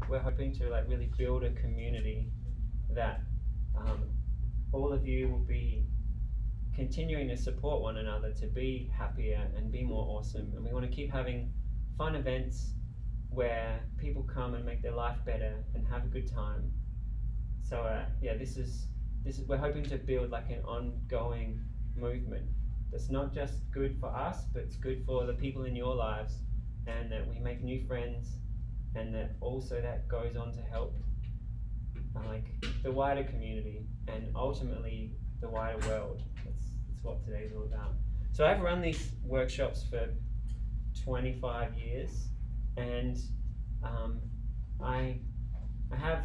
we're hoping to like really build a community that all of you will be continuing to support one another to be happier and be more awesome. And we want to keep having fun events where people come and make their life better and have a good time. So this is we're hoping to build like an ongoing movement that's not just good for us, but it's good for the people in your lives, and that we make new friends, and that also that goes on to help like the wider community and ultimately the wider world. That's what today's all about. So I've run these workshops for 25 years, and I have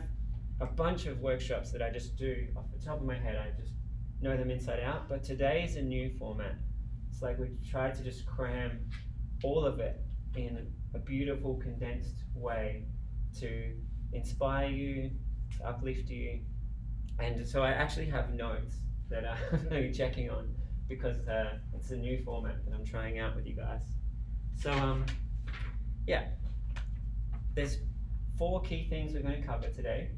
a bunch of workshops that I just do off the top of my head. I just know them inside out. But today is a new format. It's like we tried to just cram all of it in a beautiful, condensed way to inspire you, to uplift you. And so I actually have notes that I'm going to be checking on, because it's a new format that I'm trying out with you guys. So there's 4 key things we're going to cover today.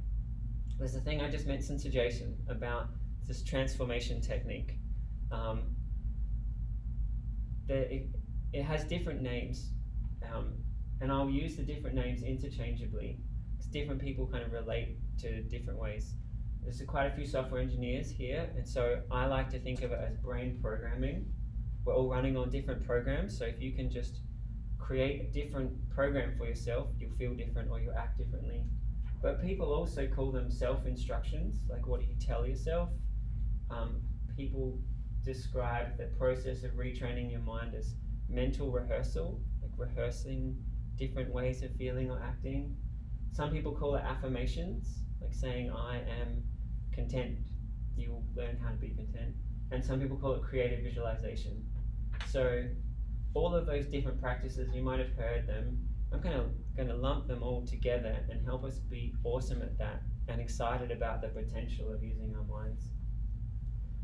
There's the thing I just mentioned to Jason about this transformation technique. It has different names, and I'll use the different names interchangeably, because different people kind of relate to different ways. There's quite a few software engineers here, and so I like to think of it as brain programming. We're all running on different programs, so if you can just create a different program for yourself, you'll feel different or you'll act differently. But people also call them self-instructions, like what do you tell yourself? People describe the process of retraining your mind as mental rehearsal, like rehearsing different ways of feeling or acting. Some people call it affirmations, like saying I am content. You'll learn how to be content. And some people call it creative visualization. So all of those different practices, you might have heard them. I'm going to lump them all together and help us be awesome at that and excited about the potential of using our minds.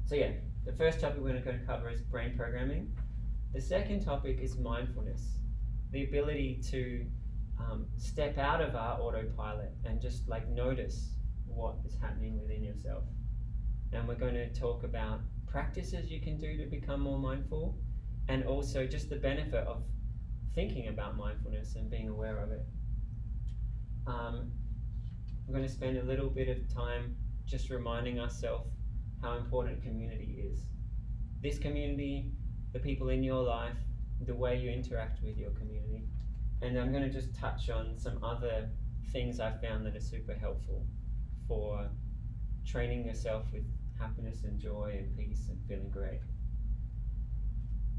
So the first topic we're going to cover is brain programming. The second topic is mindfulness, the ability to step out of our autopilot and just like notice what is happening within yourself. And we're going to talk about practices you can do to become more mindful, and also just the benefit of thinking about mindfulness and being aware of it. We're going to spend a little bit of time just reminding ourselves how important community is. This community, the people in your life, the way you interact with your community. And I'm going to just touch on some other things I've found that are super helpful for training yourself with happiness and joy and peace and feeling great.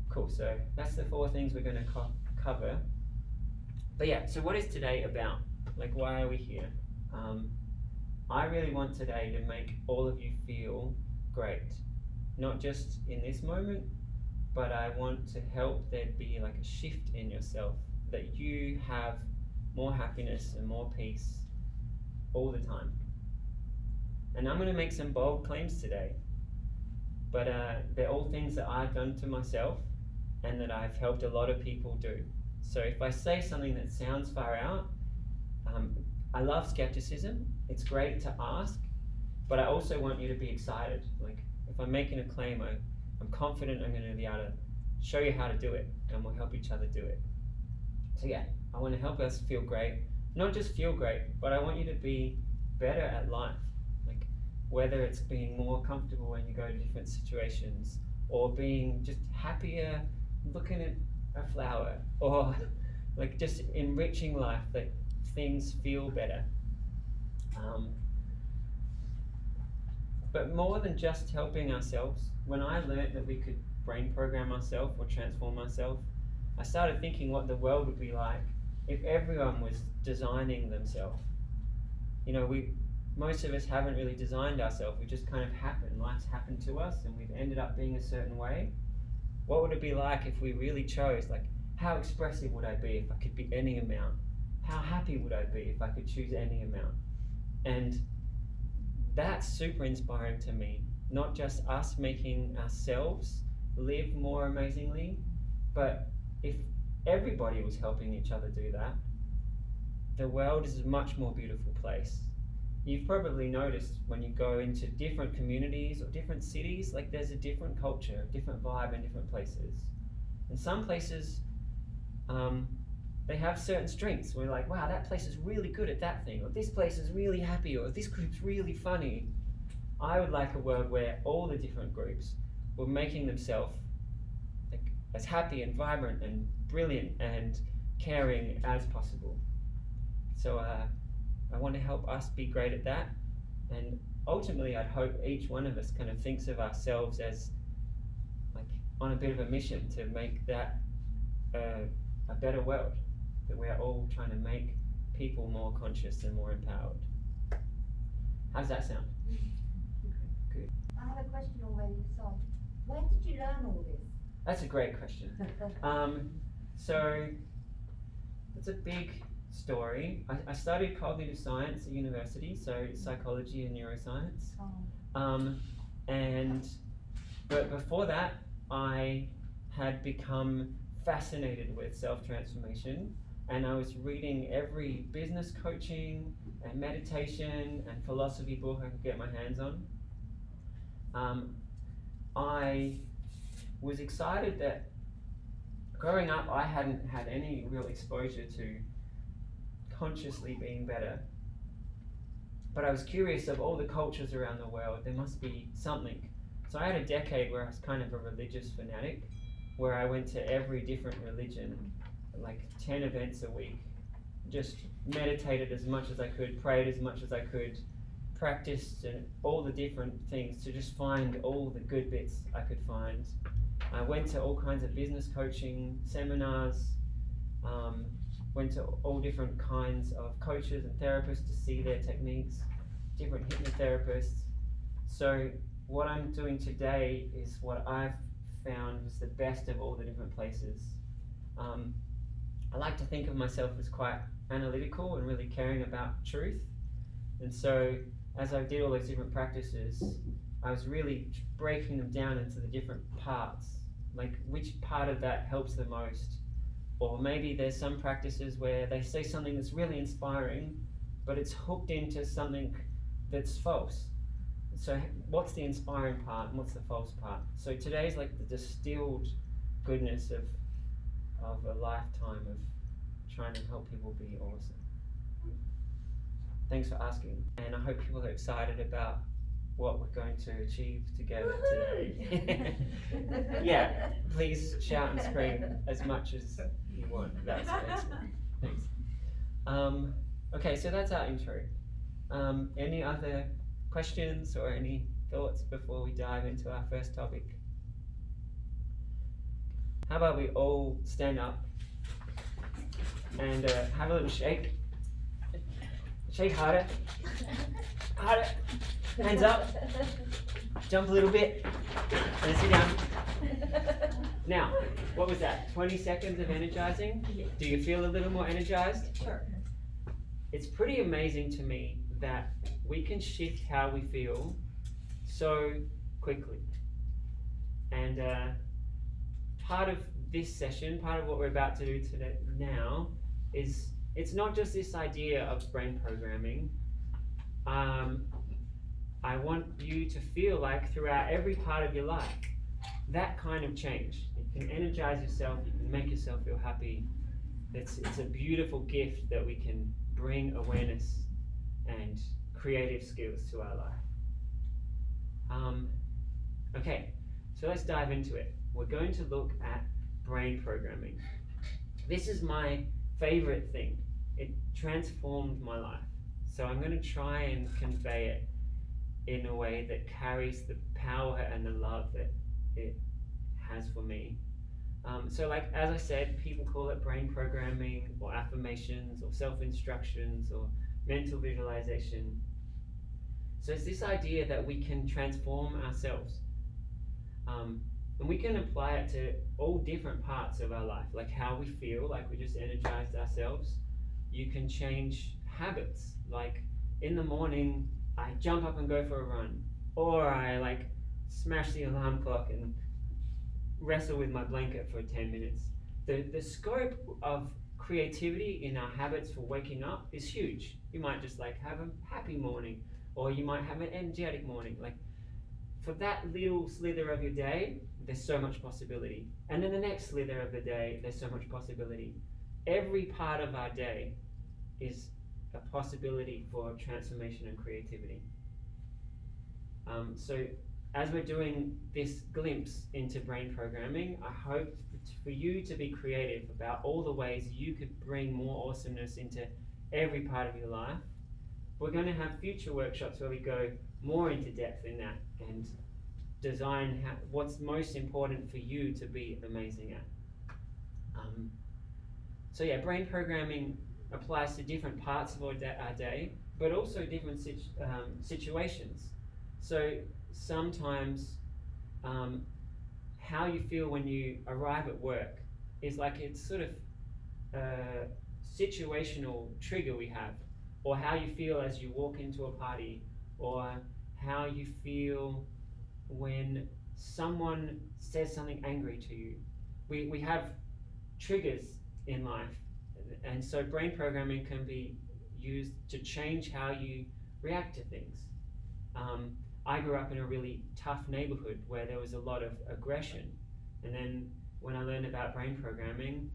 Cool, so that's the 4 things we're going to cover. But so what is today about? Like, why are we here? I really want today to make all of you feel great. Not just in this moment, but I want to help there be like a shift in yourself, that you have more happiness and more peace all the time. And I'm going to make some bold claims today, but they're all things that I've done to myself and that I've helped a lot of people do. So if I say something that sounds far out, I love skepticism. It's great to ask, but I also want you to be excited. Like, if I'm making a claim, I'm confident I'm going to be able to show you how to do it, and we'll help each other do it. So I want to help us feel great. Not just feel great, but I want you to be better at life. Like, whether it's being more comfortable when you go to different situations, or being just happier looking at a flower, or like just enriching life, that things feel better. But more than just helping ourselves, when I learned that we could brain program ourselves or transform ourselves, I started thinking what the world would be like if everyone was designing themselves. You know, most of us haven't really designed ourselves. We just kind of happen. Life's happened to us and we've ended up being a certain way. What would it be like if we really chose, like, how expressive would I be if I could be any amount? How happy would I be if I could choose any amount? And that's super inspiring to me. Not just us making ourselves live more amazingly, but if everybody was helping each other do that, the world is a much more beautiful place. You've probably noticed when you go into different communities or different cities, like there's a different culture, different vibe in different places. And some places, they have certain strengths. We're like, wow, that place is really good at that thing, or this place is really happy, or this group's really funny. I would like a world where all the different groups were making themselves like as happy and vibrant and brilliant and caring as possible. So I want to help us be great at that, and ultimately I'd hope each one of us kind of thinks of ourselves as like on a bit of a mission to make that a better world, that we're all trying to make people more conscious and more empowered. How does that sound? Good. I have a question already. So, where did you learn all this? That's a great question. So it's a big story. I studied cognitive science at university, so psychology and neuroscience. But before that, I had become fascinated with self-transformation, and I was reading every business coaching and meditation and philosophy book I could get my hands on. I was excited that growing up I hadn't had any real exposure to consciously being better, but I was curious of all the cultures around the world. There must be something. So I had a decade where I was kind of a religious fanatic, where I went to every different religion, like 10 events a week, just meditated as much as I could, prayed as much as I could, practiced all the different things to just find all the good bits I could find. I went to all kinds of business coaching seminars, went to all different kinds of coaches and therapists to see their techniques, different hypnotherapists. So what I'm doing today is what I've found was the best of all the different places. I like to think of myself as quite analytical and really caring about truth. And so as I did all those different practices, I was really breaking them down into the different parts, like which part of that helps the most. Or maybe there's some practices where they say something that's really inspiring, but it's hooked into something that's false. So what's the inspiring part and what's the false part? So today's like the distilled goodness of a lifetime of trying to help people be awesome. Thanks for asking, and I hope people are excited about what we're going to achieve together today. Yeah, please shout and scream as much as you want. That's excellent. Thanks. Okay, so that's our intro. Any other questions or any thoughts before we dive into our first topic? How about we all stand up and have a little shake. Shake harder. Harder. Hands up. Jump a little bit. And sit down. Now, what was that? 20 seconds of energizing? Do you feel a little more energized? Sure. It's pretty amazing to me that we can shift how we feel so quickly. And part of this session, part of what we're about to do today now, is it's not just this idea of brain programming. I want you to feel like throughout every part of your life, that kind of change. You can energize yourself, you can make yourself feel happy. It's a beautiful gift that we can bring awareness and creative skills to our life. Okay, so let's dive into it. We're going to look at brain programming. This is my favorite thing. It transformed my life. So I'm going to try and convey it in a way that carries the power and the love that it has for me. So like, as I said, people call it brain programming or affirmations or self-instructions or mental visualization. So it's this idea that we can transform ourselves. And we can apply it to all different parts of our life, like how we feel, like we just energized ourselves. You can change habits, like in the morning, I jump up and go for a run, or I like smash the alarm clock and wrestle with my blanket for 10 minutes. The scope of creativity in our habits for waking up is huge. You might just like have a happy morning, or you might have an energetic morning. Like for that little slither of your day, there's so much possibility. And then the next slither of the day, there's so much possibility. Every part of our day is a possibility for transformation and creativity. So as we're doing this glimpse into brain programming, I hope for you to be creative about all the ways you could bring more awesomeness into every part of your life. We're going to have future workshops where we go more into depth in that and design what's most important for you to be amazing at. So yeah, brain programming applies to different parts of our day, but also different situations. So sometimes how you feel when you arrive at work is like it's sort of a situational trigger we have, or how you feel as you walk into a party, or how you feel when someone says something angry to you. We have triggers in life, and so brain programming can be used to change how you react to things. I grew up in a really tough neighborhood where there was a lot of aggression, and then when I learned about brain programming,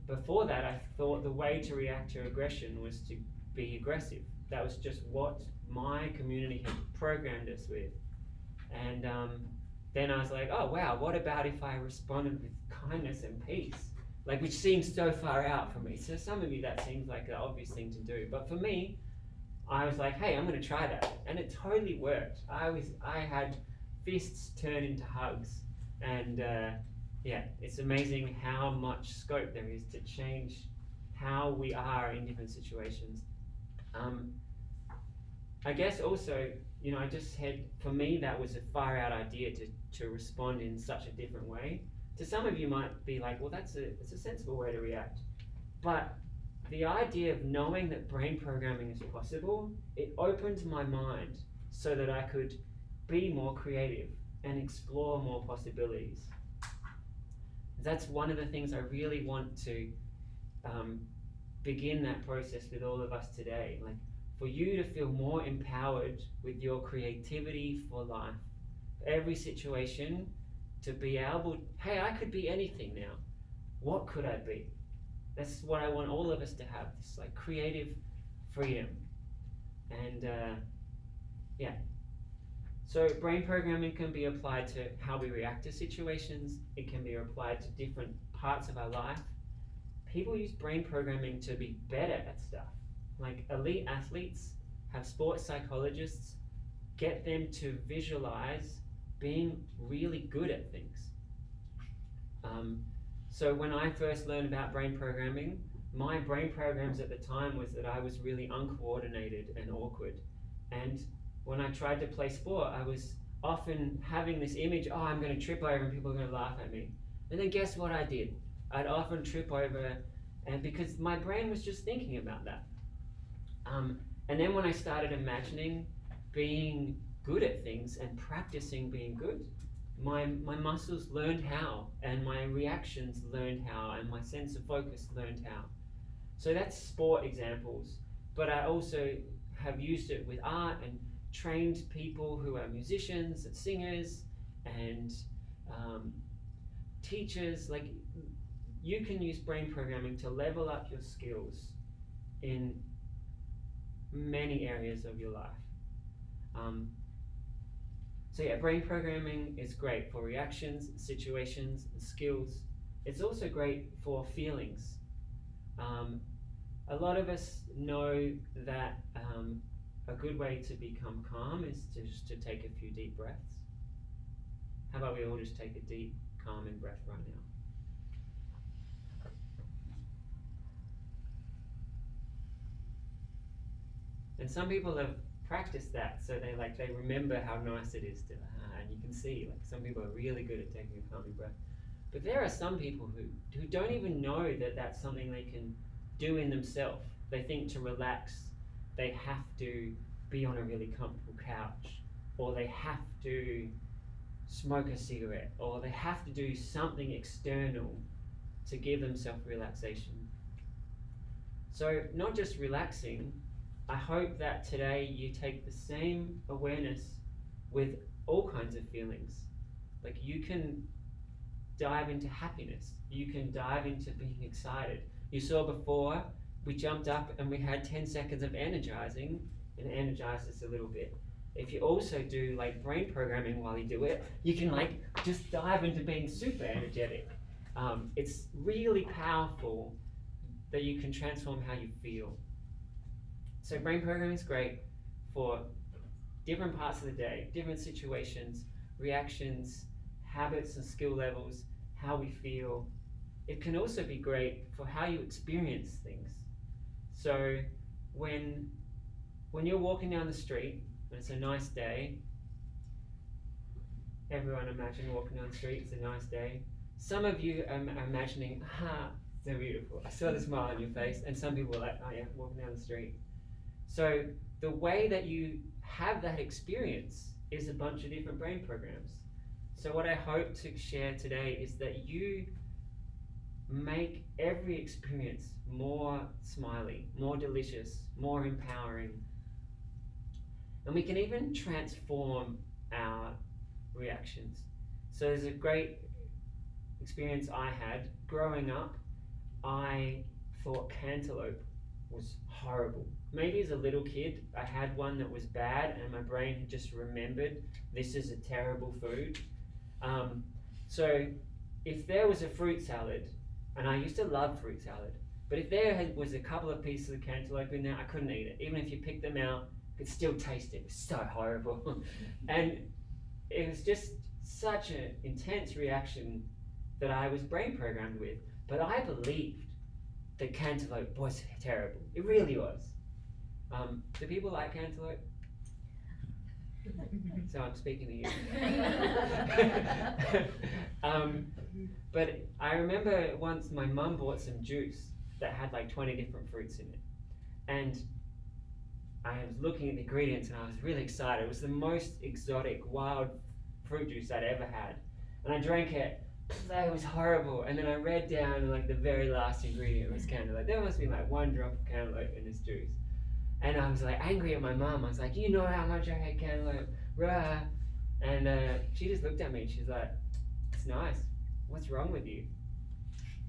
before that I thought the way to react to aggression was to be aggressive. That was just what my community had programmed us with. And then I was like, oh wow, what about if I responded with kindness and peace? Like, which seems so far out for me. So some of you that seems like the obvious thing to do, but for me, I was like, hey, I'm going to try that, and it totally worked. I had fists turn into hugs, and yeah, it's amazing how much scope there is to change how we are in different situations. I guess also, I just said, for me, that was a far out idea to respond in such a different way. To some of you might be like, well, it's a sensible way to react. But the idea of knowing that brain programming is possible, it opened my mind so that I could be more creative and explore more possibilities. That's one of the things I really want to begin that process with all of us today. Like, for you to feel more empowered with your creativity for life. Every situation, to be able, hey, I could be anything now. What could I be? That's what I want all of us to have, this like creative freedom. And yeah. So brain programming can be applied to how we react to situations. It can be applied to different parts of our life. People use brain programming to be better at stuff. Like elite athletes have sports psychologists get them to visualize being really good at things. So when I first learned about brain programming, my brain programs at the time was that I was really uncoordinated and awkward. And when I tried to play sport, I was often having this image, oh, I'm going to trip over and people are going to laugh at me. And then guess what I did? I'd often trip over, and because my brain was just thinking about that. And then when I started imagining being good at things and practicing being good, my muscles learned how, and my reactions learned how, and my sense of focus learned how. So that's sport examples, but I also have used it with art and trained people who are musicians and singers and teachers. Like, you can use brain programming to level up your skills in many areas of your life. So yeah, brain programming is great for reactions, situations, and skills. It's also great for feelings. A lot of us know that a good way to become calm is just to take a few deep breaths. How about we all just take a deep, calming breath right now? And some people have practiced that, so they remember how nice it is to, and you can see, like, some people are really good at taking a calming breath. But there are some people who don't even know that that's something they can do in themselves. They think to relax, they have to be on a really comfortable couch, or they have to smoke a cigarette, or they have to do something external to give themselves relaxation. So not just relaxing, I hope that today you take the same awareness with all kinds of feelings. Like you can dive into happiness, you can dive into being excited. You saw before, we jumped up and we had 10 seconds of energizing, and it energized us a little bit. If you also do like brain programming while you do it, you can like just dive into being super energetic. It's really powerful that you can transform how you feel. So brain programming is great for different parts of the day, different situations, reactions, habits and skill levels, how we feel. It can also be great for how you experience things. So when you're walking down the street and it's a nice day, everyone imagine walking down the street, it's a nice day. Some of you are imagining, so beautiful. I saw the smile on your face, and some people are like, oh yeah, walking down the street. So the way that you have that experience is a bunch of different brain programs. So what I hope to share today is that you make every experience more smiley, more delicious, more empowering. And we can even transform our reactions. So there's a great experience I had growing up. I thought cantaloupe was horrible. Maybe as a little kid, I had one that was bad and my brain had just remembered this is a terrible food. So if there was a fruit salad, and I used to love fruit salad, but if there was a couple of pieces of cantaloupe in there, I couldn't eat it. Even if you picked them out, you could still taste it. It was so horrible. And it was just such an intense reaction that I was brain programmed with. But I believed that cantaloupe was terrible. It really was. Do people like cantaloupe? So I'm speaking to you. But I remember once my mum bought some juice that had like 20 different fruits in it. And I was looking at the ingredients and I was really excited. It was the most exotic, wild fruit juice I'd ever had. And I drank it. It was horrible. And then I read down like the very last ingredient was cantaloupe. There must be like 1 drop of cantaloupe in this juice. And I was like angry at my mum. I was like, you know how much I hate cantaloupe, rah. And she just looked at me and she's like, it's nice. What's wrong with you?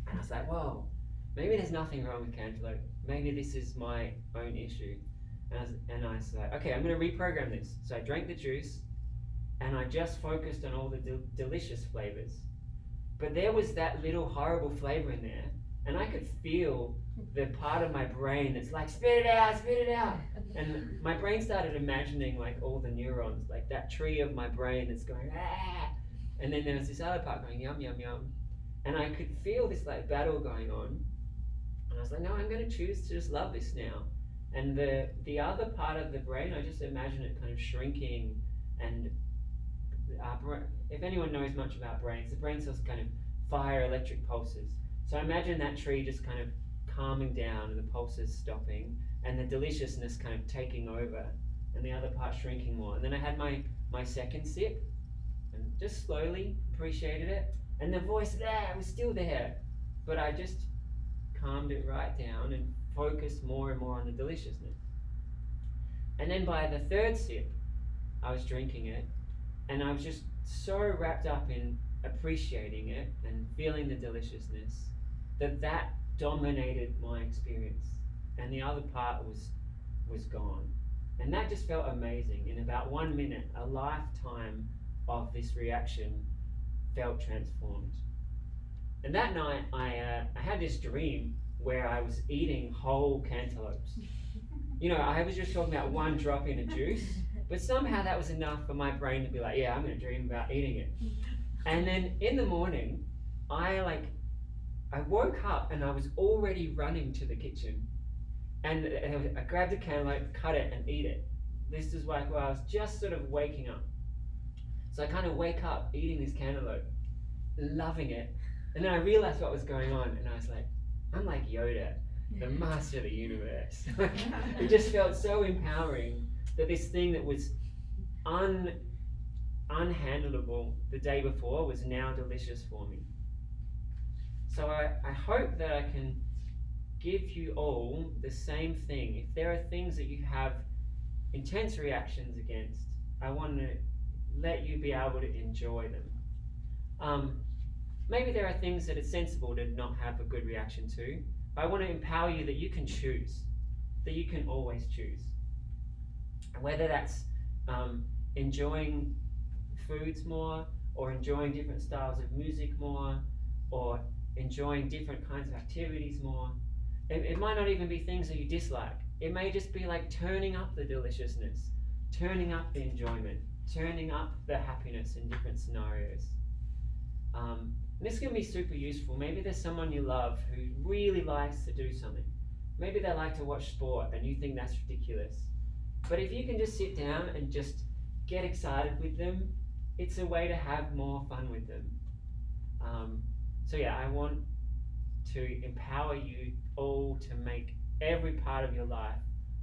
And I was like, whoa, maybe there's nothing wrong with cantaloupe. Maybe this is my own issue. And I was like, okay, I'm going to reprogram this. So I drank the juice and I just focused on all the delicious flavors. But there was that little horrible flavor in there, and I could feel the part of my brain that's like, spit it out, spit it out. And my brain started imagining like all the neurons, like that tree of my brain that's going, ah. And then there was this other part going, yum, yum, yum. And I could feel this like battle going on. And I was like, no, I'm going to choose to just love this now. And the other part of the brain, I just imagine it kind of shrinking. And if anyone knows much about brains, the brain cells kind of fire electric pulses. So I imagine that tree just kind of calming down and the pulses stopping and the deliciousness kind of taking over and the other part shrinking more. And then I had my second sip and just slowly appreciated it. And the voice there was still there, but I just calmed it right down and focused more and more on the deliciousness. And then by the third sip, I was drinking it and I was just so wrapped up in appreciating it and feeling the deliciousness that dominated my experience, and the other part was gone. And that just felt amazing. In about 1 minute, a lifetime of this reaction felt transformed. And that night I had this dream where I was eating whole cantaloupes. You know, I was just talking about 1 drop in a juice, but somehow that was enough for my brain to be like, yeah, I'm going to dream about eating it. And then in the morning, I woke up and I was already running to the kitchen. And I grabbed a cantaloupe, cut it, and eat it. This is like where I was just sort of waking up. So I kind of wake up eating this cantaloupe, loving it. And then I realized what was going on, and I was like, I'm like Yoda, the master of the universe. It just felt so empowering that this thing that was unhandleable the day before was now delicious for me. So I hope that I can give you all the same thing. If there are things that you have intense reactions against, I want to let you be able to enjoy them. Maybe there are things that it's sensible to not have a good reaction to, but I want to empower you that you can choose, that you can always choose. Whether that's enjoying foods more, or enjoying different styles of music more, or enjoying different kinds of activities more. It might not even be things that you dislike. It may just be like turning up the deliciousness, turning up the enjoyment, turning up the happiness in different scenarios. This can be super useful. Maybe there's someone you love who really likes to do something. Maybe they like to watch sport and you think that's ridiculous. But if you can just sit down and just get excited with them, it's a way to have more fun with them. So yeah, I want to empower you all to make every part of your life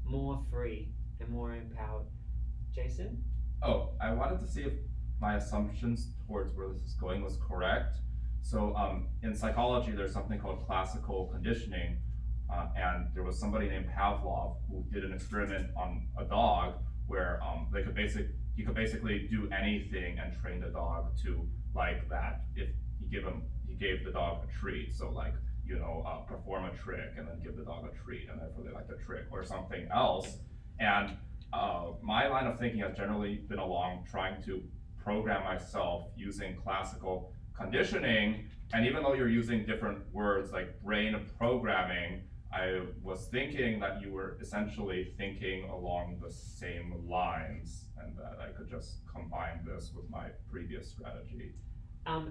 more free and more empowered. Jason? Oh, I wanted to see if my assumptions towards where this is going was correct. So in psychology, there's something called classical conditioning, and there was somebody named Pavlov who did an experiment on a dog where you could basically do anything and train the dog to like that if he gave the dog a treat. So like, perform a trick and then give the dog a treat and therefore they like the trick or something else. And my line of thinking has generally been along trying to program myself using classical conditioning. And even though you're using different words like brain programming, I was thinking that you were essentially thinking along the same lines and that I could just combine this with my previous strategy.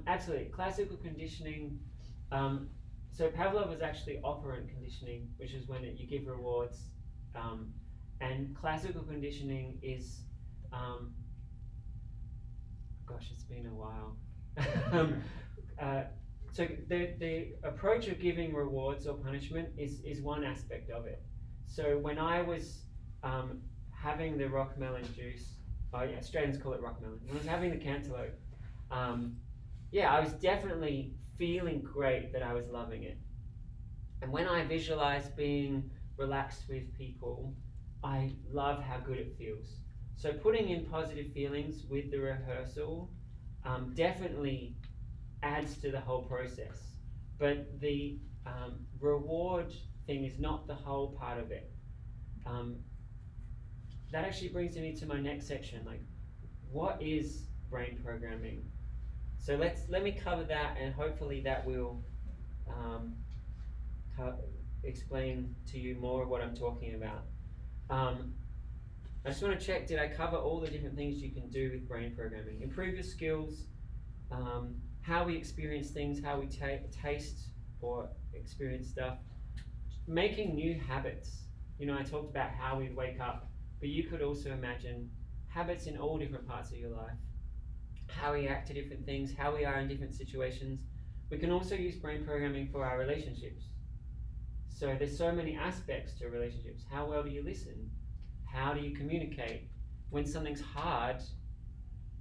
Absolutely. Classical conditioning. So Pavlov was actually operant conditioning, which is when you give rewards. And classical conditioning is, gosh, it's been a while. So the approach of giving rewards or punishment is one aspect of it. So when I was having the rock melon juice, Australians call it rock melon. When I was having the cantaloupe, I was definitely feeling great that I was loving it. And when I visualize being relaxed with people, I love how good it feels. So putting in positive feelings with the rehearsal definitely adds to the whole process. But the reward thing is not the whole part of it. That actually brings me to my next section, like what is brain programming? So let me cover that, and hopefully that will explain to you more of what I'm talking about. I just want to check, did I cover all the different things you can do with brain programming? Improve your skills, how we experience things, how we taste or experience stuff. Making new habits. I talked about how we'd wake up, but you could also imagine habits in all different parts of your life. How we react to different things, how we are in different situations. We can also use brain programming for our relationships. So there's so many aspects to relationships. How well do you listen? How do you communicate? When something's hard,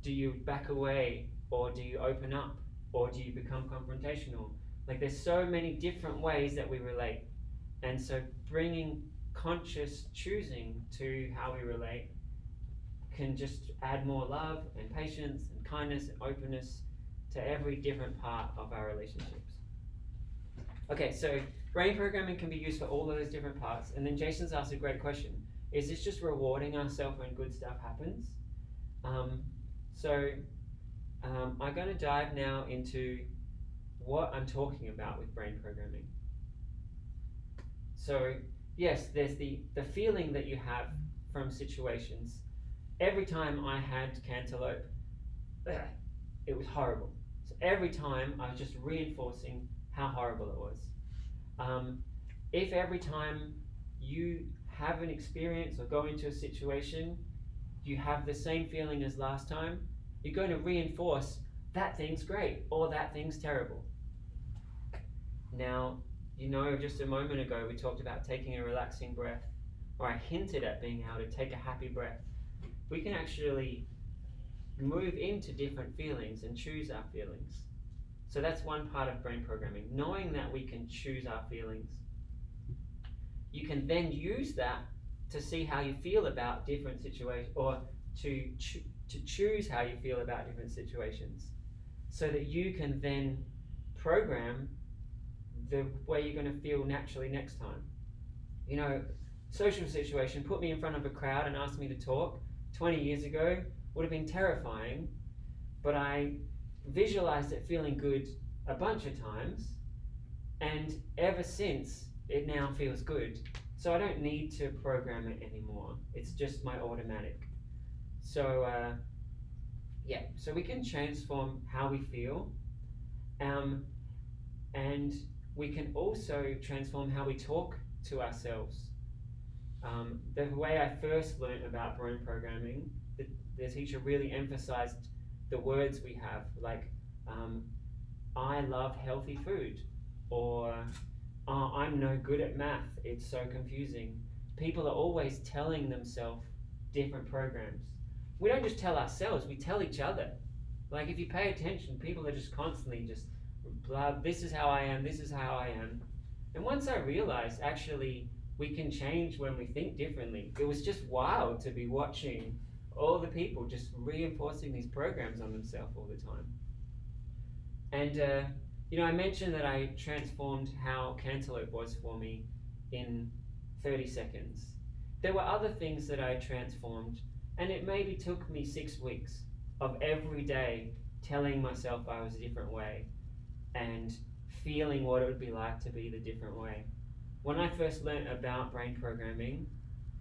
do you back away, or do you open up, or do you become confrontational? Like there's so many different ways that we relate. And so bringing conscious choosing to how we relate can just add more love and patience and kindness and openness to every different part of our relationships. Okay, so brain programming can be used for all of those different parts. And then Jason's asked a great question. Is this just rewarding ourselves when good stuff happens? I'm going to dive now into what I'm talking about with brain programming. So yes, there's the feeling that you have from situations. Every time I had cantaloupe, it was horrible. So every time I was just reinforcing how horrible it was. If every time you have an experience or go into a situation, you have the same feeling as last time, you're going to reinforce that thing's great or that thing's terrible. Now, just a moment ago we talked about taking a relaxing breath, or I hinted at being able to take a happy breath. We can actually move into different feelings and choose our feelings. So that's one part of brain programming, knowing that we can choose our feelings. you can then use that to see how you feel about different situations, or to choose how you feel about different situations, so that you can then program the way you're going to feel naturally next time. You know, social situation, put me in front of a crowd and asked me to talk 20 years ago, would have been terrifying, but I visualized it feeling good a bunch of times, and ever since it now feels good. So I don't need to program it anymore. It's just my automatic. So so we can transform how we feel, and we can also transform how we talk to ourselves. The way I first learned about brain programming, the teacher really emphasized the words we have, like I love healthy food, or I'm no good at math, it's so confusing. People are always telling themselves different programs. We don't just tell ourselves, we tell each other. Like, if you pay attention, people are just constantly just blah, this is how I am, this is how I am. And once I realized actually we can change when we think differently, it was just wild to be watching all the people just reinforcing these programs on themselves all the time. And I mentioned that I transformed how Cantaloupe was for me in 30 seconds. There were other things that I transformed, and it maybe took me 6 weeks of every day telling myself I was a different way and feeling what it would be like to be the different way. When I first learned about brain programming,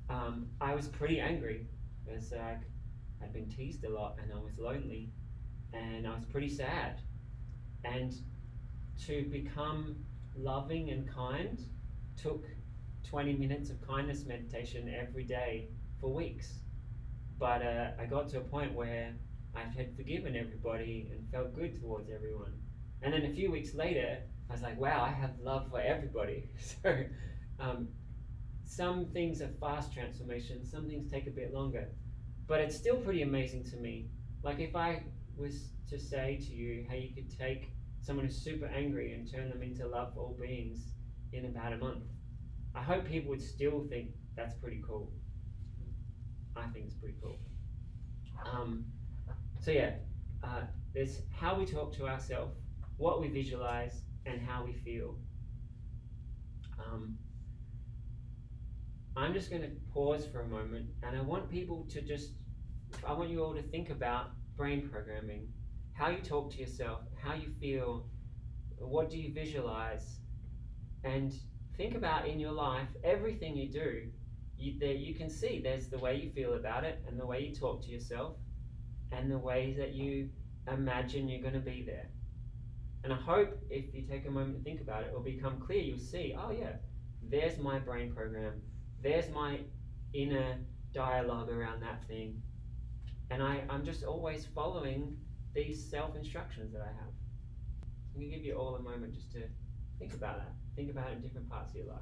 I was pretty angry, because I'd been teased a lot and I was lonely and I was pretty sad. And to become loving and kind took 20 minutes of kindness meditation every day for weeks. But I got to a point where I had forgiven everybody and felt good towards everyone. And then a few weeks later, I was like, wow, I have love for everybody. So some things are fast transformations, some things take a bit longer. But it's still pretty amazing to me. Like, if I was to say to you how you could take someone who's super angry and turn them into love for all beings in about a month, I hope people would still think that's pretty cool. I think it's pretty cool. There's how we talk to ourselves, what we visualize, and how we feel. I'm just going to pause for a moment, and I want you all to think about brain programming, how you talk to yourself, how you feel, what do you visualize, and think about in your life, everything you do, you can see there's the way you feel about it, and the way you talk to yourself, and the ways that you imagine you're going to be there. And I hope if you take a moment to think about it, it will become clear. You'll see, oh yeah, there's my brain program, there's my inner dialogue around that thing, and I'm just always following these self-instructions that I have. I'm going to give you all a moment just to think about that. Think about it in different parts of your life.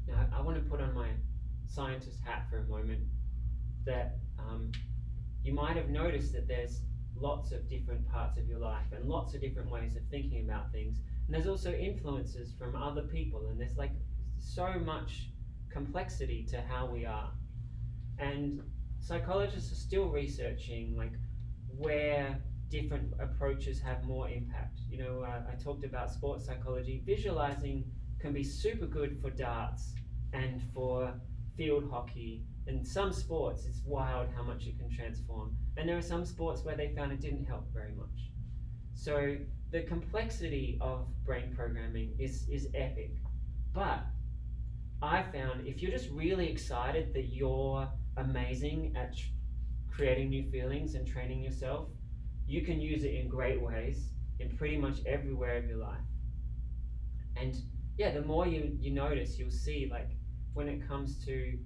Now, I want to put on my scientist hat for a moment, that you might have noticed that there's lots of different parts of your life and lots of different ways of thinking about things. And there's also influences from other people, and there's like so much complexity to how we are. And psychologists are still researching like where different approaches have more impact. I talked about sports psychology. Visualizing can be super good for darts and for field hockey. In some sports, it's wild how much it can transform. And there are some sports where they found it didn't help very much. So the complexity of brain programming is epic. But I found if you're just really excited that you're amazing at creating new feelings and training yourself, you can use it in great ways in pretty much everywhere of your life. And yeah, the more you notice, you'll see like when it comes to,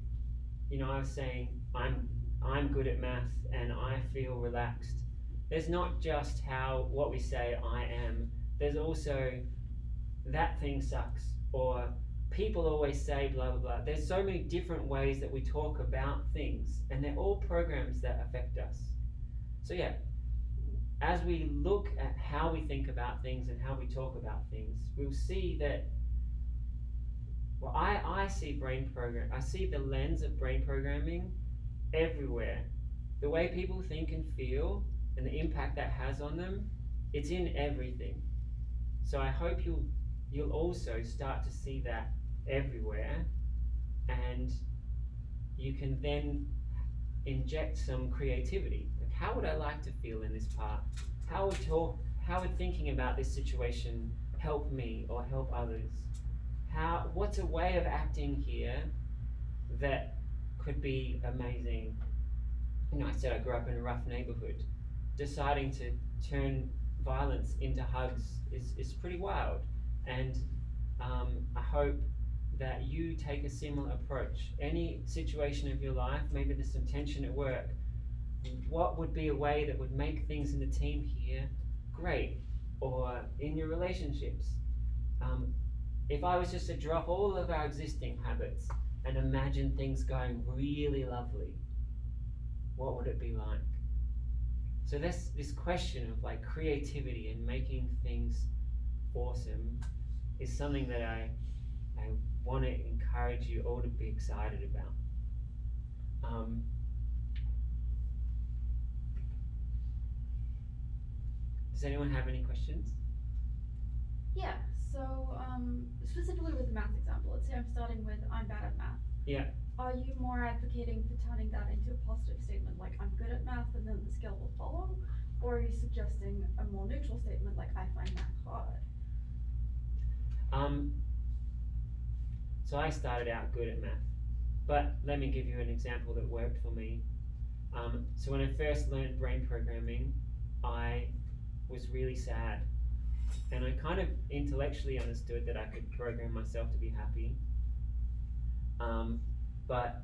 I was saying I'm good at math and I feel relaxed. There's not just what we say I am. There's also that thing sucks, or people always say blah blah blah. There's so many different ways that we talk about things, and they're all programs that affect us. So yeah, as we look at how we think about things and how we talk about things, we'll see that, well, I see I see the lens of brain programming everywhere. The way people think and feel and the impact that has on them, it's in everything. So I hope you'll also start to see that everywhere, and you can then inject some creativity. Like, how would I like to feel in this part? How would thinking about this situation help me or help others? What's a way of acting here that could be amazing? I said I grew up in a rough neighborhood. Deciding to turn violence into hugs is pretty wild. And I hope that you take a similar approach. Any situation of your life, maybe there's some tension at work, what would be a way that would make things in the team here great? Or in your relationships, if I was just to drop all of our existing habits and imagine things going really lovely, what would it be like? So this question of like creativity and making things awesome is something that I want to encourage you all to be excited about. Does anyone have any questions? Yeah, so specifically with the math example, let's say I'm starting with I'm bad at math. Yeah. Are you more advocating for turning that into a positive statement, like I'm good at math and then the skill will follow? Or are you suggesting a more neutral statement, like I find math hard? So I started out good at math, but let me give you an example that worked for me. So when I first learned brain programming, I was really sad, and I kind of intellectually understood that I could program myself to be happy, but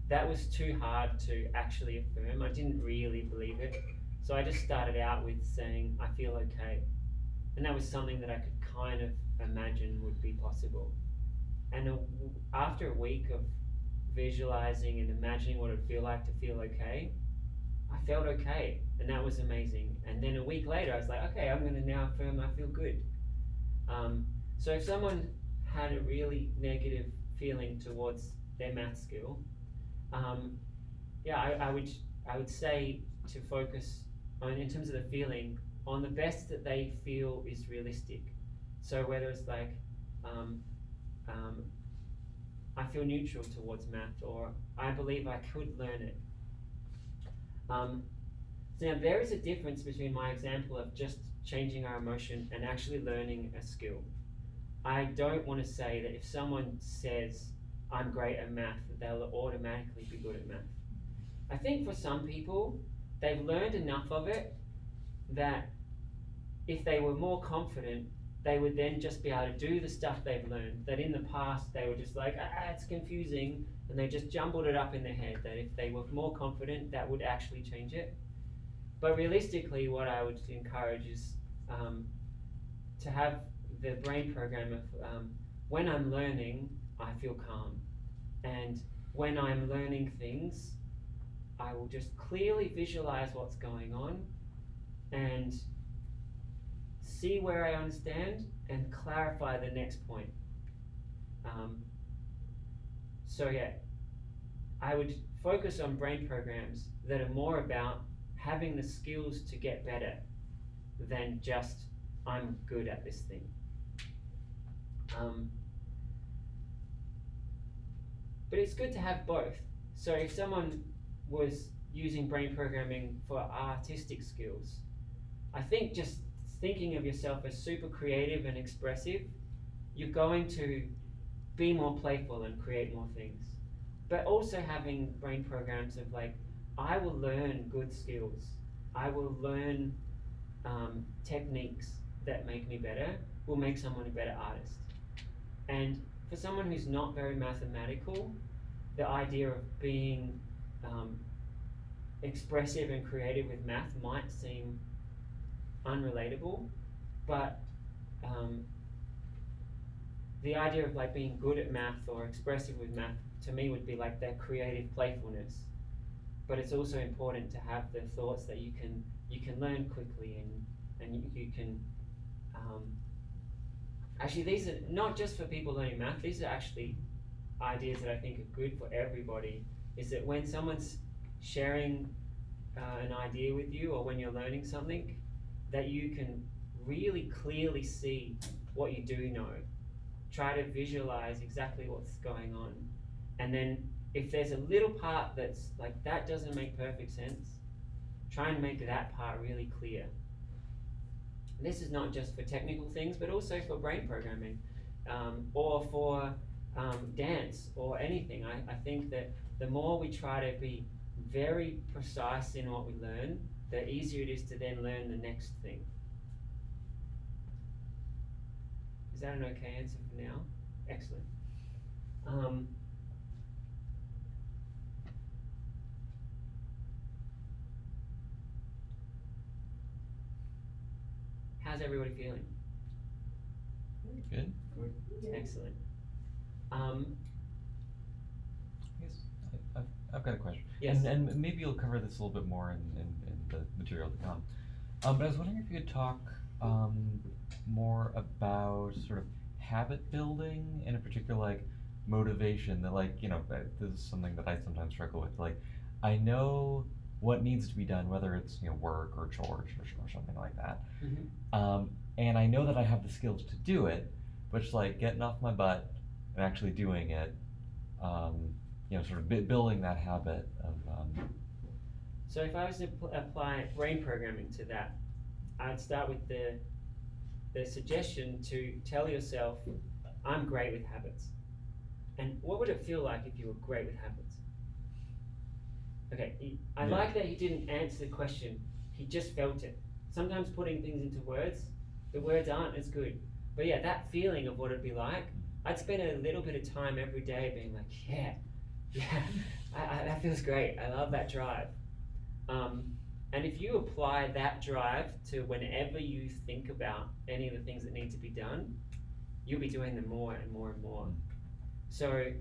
that was too hard to actually affirm. I didn't really believe it, so I just started out with saying I feel okay, and that was something that I could kind of imagine would be possible. And after a week of visualizing and imagining what it would feel like to feel okay, I felt okay, and that was amazing. And then a week later, I was like, okay, I'm going to now affirm I feel good. So if someone had a really negative feeling towards their math skill, I would say to focus on, in terms of the feeling, on the best that they feel is realistic. So whether it's like, I feel neutral towards math, or I believe I could learn it. So now there is a difference between my example of just changing our emotion and actually learning a skill. I don't want to say that if someone says I'm great at math, that they'll automatically be good at math. I think for some people, they've learned enough of it that if they were more confident, they would then just be able to do the stuff they've learned, that in the past they were just like, it's confusing, and they just jumbled it up in their head, that if they were more confident, that would actually change it. But realistically, what I would encourage is to have the brain program of when I'm learning, I feel calm. And when I'm learning things, I will just clearly visualize what's going on and see where I understand and clarify the next point. So yeah, I would focus on brain programs that are more about having the skills to get better than just I'm good at this thing. But it's good to have both. So if someone was using brain programming for artistic skills, I think just thinking of yourself as super creative and expressive, you're going to be more playful and create more things. But also having brain programs of like, I will learn good skills. I will learn techniques that make me better, will make someone a better artist. And for someone who's not very mathematical, the idea of being expressive and creative with math might seem unrelatable, but the idea of like being good at math or expressive with math to me would be like that creative playfulness. But it's also important to have the thoughts that you can learn quickly and you can actually, these are not just for people learning math, these are actually ideas that I think are good for everybody. Is that when someone's sharing an idea with you, or when you're learning something, that you can really clearly see what you do know. Try to visualize exactly what's going on, and then if there's a little part that's like that doesn't make perfect sense, try and make that part really clear. This is not just for technical things, but also for brain programming, or for dance or anything. I think that the more we try to be very precise in what we learn, the easier it is to then learn the next thing. Is that an okay answer for now? Excellent. How's everybody feeling? Good. Excellent. Yes, I've got a question. Yes. And maybe you'll cover this a little bit more in the material to come. But I was wondering if you could talk more about sort of habit building, and in particular like motivation. That, like, you know, this is something that I sometimes struggle with. Like, I know what needs to be done, whether it's, you know, work or chores or something like that. Mm-hmm. And I know that I have the skills to do it, but it's like getting off my butt and actually doing it. You know, sort of building that habit of. So if I was to apply brain programming to that, I'd start with the suggestion to tell yourself, I'm great with habits. And what would it feel like if you were great with habits? Okay, I like that he didn't answer the question, he just felt it. Sometimes putting things into words, the words aren't as good. But yeah, that feeling of what it'd be like, I'd spend a little bit of time every day being like, yeah, that feels great. I love that drive. And if you apply that drive to whenever you think about any of the things that need to be done, you'll be doing them more and more and more. So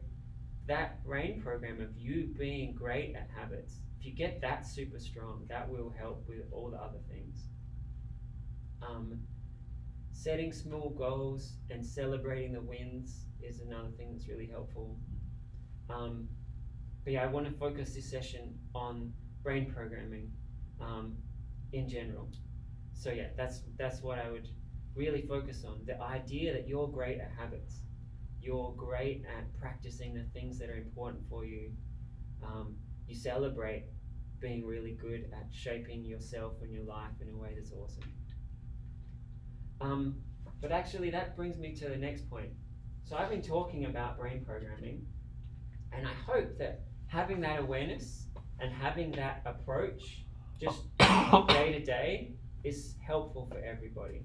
that brain program of you being great at habits, if you get that super strong, that will help with all the other things. Setting small goals and celebrating the wins is another thing that's really helpful. But yeah, I want to focus this session on brain programming in general. So yeah, that's what I would really focus on. The idea that you're great at habits. You're great at practicing the things that are important for you. You celebrate being really good at shaping yourself and your life in a way that's awesome. But actually that brings me to the next point. So I've been talking about brain programming, and I hope that having that awareness and having that approach just day to day is helpful for everybody.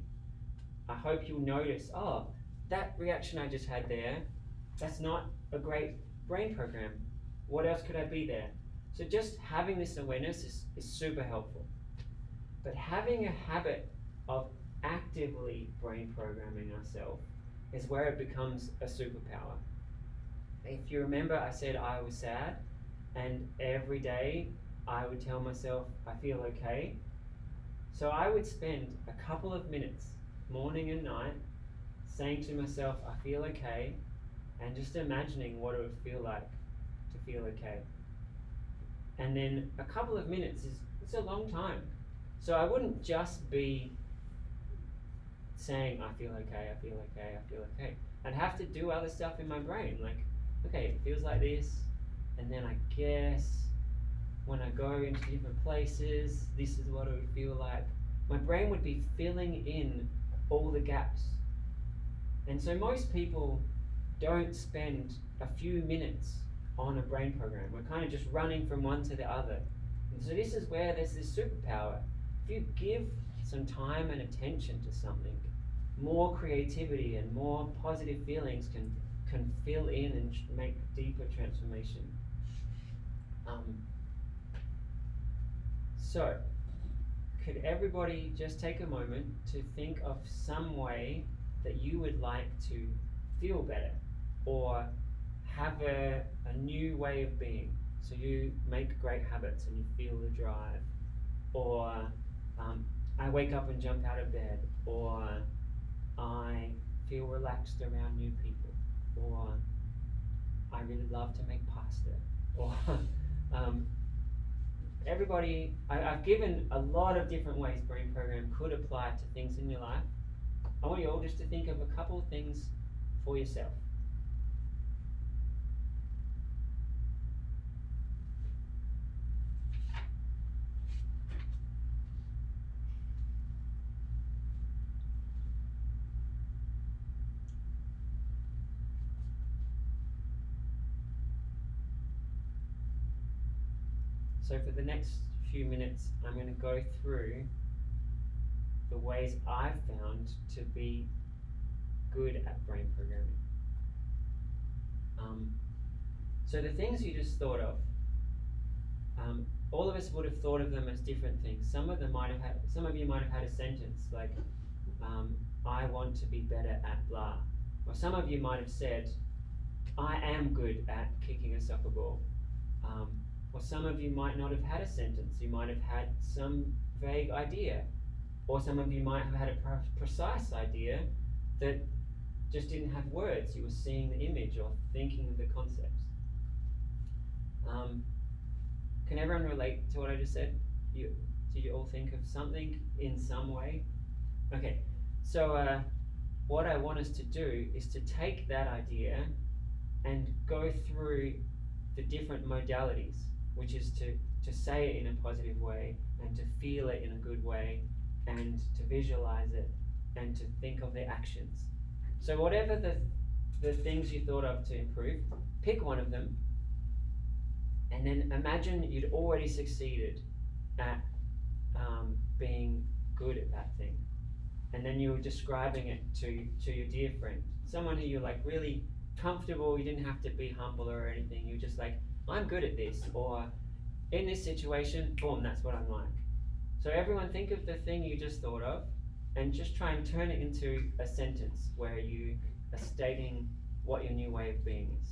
I hope you'll notice, oh, that reaction I just had there, that's not a great brain program. What else could I be there? So just having this awareness is super helpful. But having a habit of actively brain programming ourselves is where it becomes a superpower. If you remember, I said I was sad, and every day I would tell myself I feel okay. So I would spend a couple of minutes, morning and night, saying to myself I feel okay, and just imagining what it would feel like to feel okay. And then a couple of minutes it's a long time. So I wouldn't just be saying I feel okay, I feel okay, I feel okay. I'd have to do other stuff in my brain, like, okay, it feels like this, and then I guess when I go into different places, this is what it would feel like. My brain would be filling in all the gaps. And so most people don't spend a few minutes on a brain program. We're kind of just running from one to the other. And so this is where there's this superpower. If you give some time and attention to something, more creativity and more positive feelings can can fill in and make deeper transformation. So, could everybody just take a moment to think of some way that you would like to feel better or have a new way of being? So you make great habits and you feel the drive, or I wake up and jump out of bed, or I feel relaxed around new people, or I really love to make pasta, or everybody, I've given a lot of different ways Brain Program could apply to things in your life. I want you all just to think of a couple of things for yourself. So for the next few minutes, I'm going to go through the ways I've found to be good at brain programming. So the things you just thought of, all of us would have thought of them as different things. Some of you might have had a sentence like, I want to be better at blah. Or some of you might have said, I am good at kicking a soccer ball. Or some of you might not have had a sentence. You might have had some vague idea. Or some of you might have had a precise idea that just didn't have words. You were seeing the image or thinking of the concepts. Can everyone relate to what I just said? Did you all think of something in some way? Okay, so what I want us to do is to take that idea and go through the different modalities, which is to say it in a positive way and to feel it in a good way and to visualize it and to think of the actions. So whatever the things you thought of to improve, pick one of them and then imagine you'd already succeeded at being good at that thing. And then you were describing it to your dear friend, someone who you're like really comfortable, you didn't have to be humble or anything, you're just like, I'm good at this, or in this situation, boom, that's what I'm like. So everyone think of the thing you just thought of and just try and turn it into a sentence where you are stating what your new way of being is.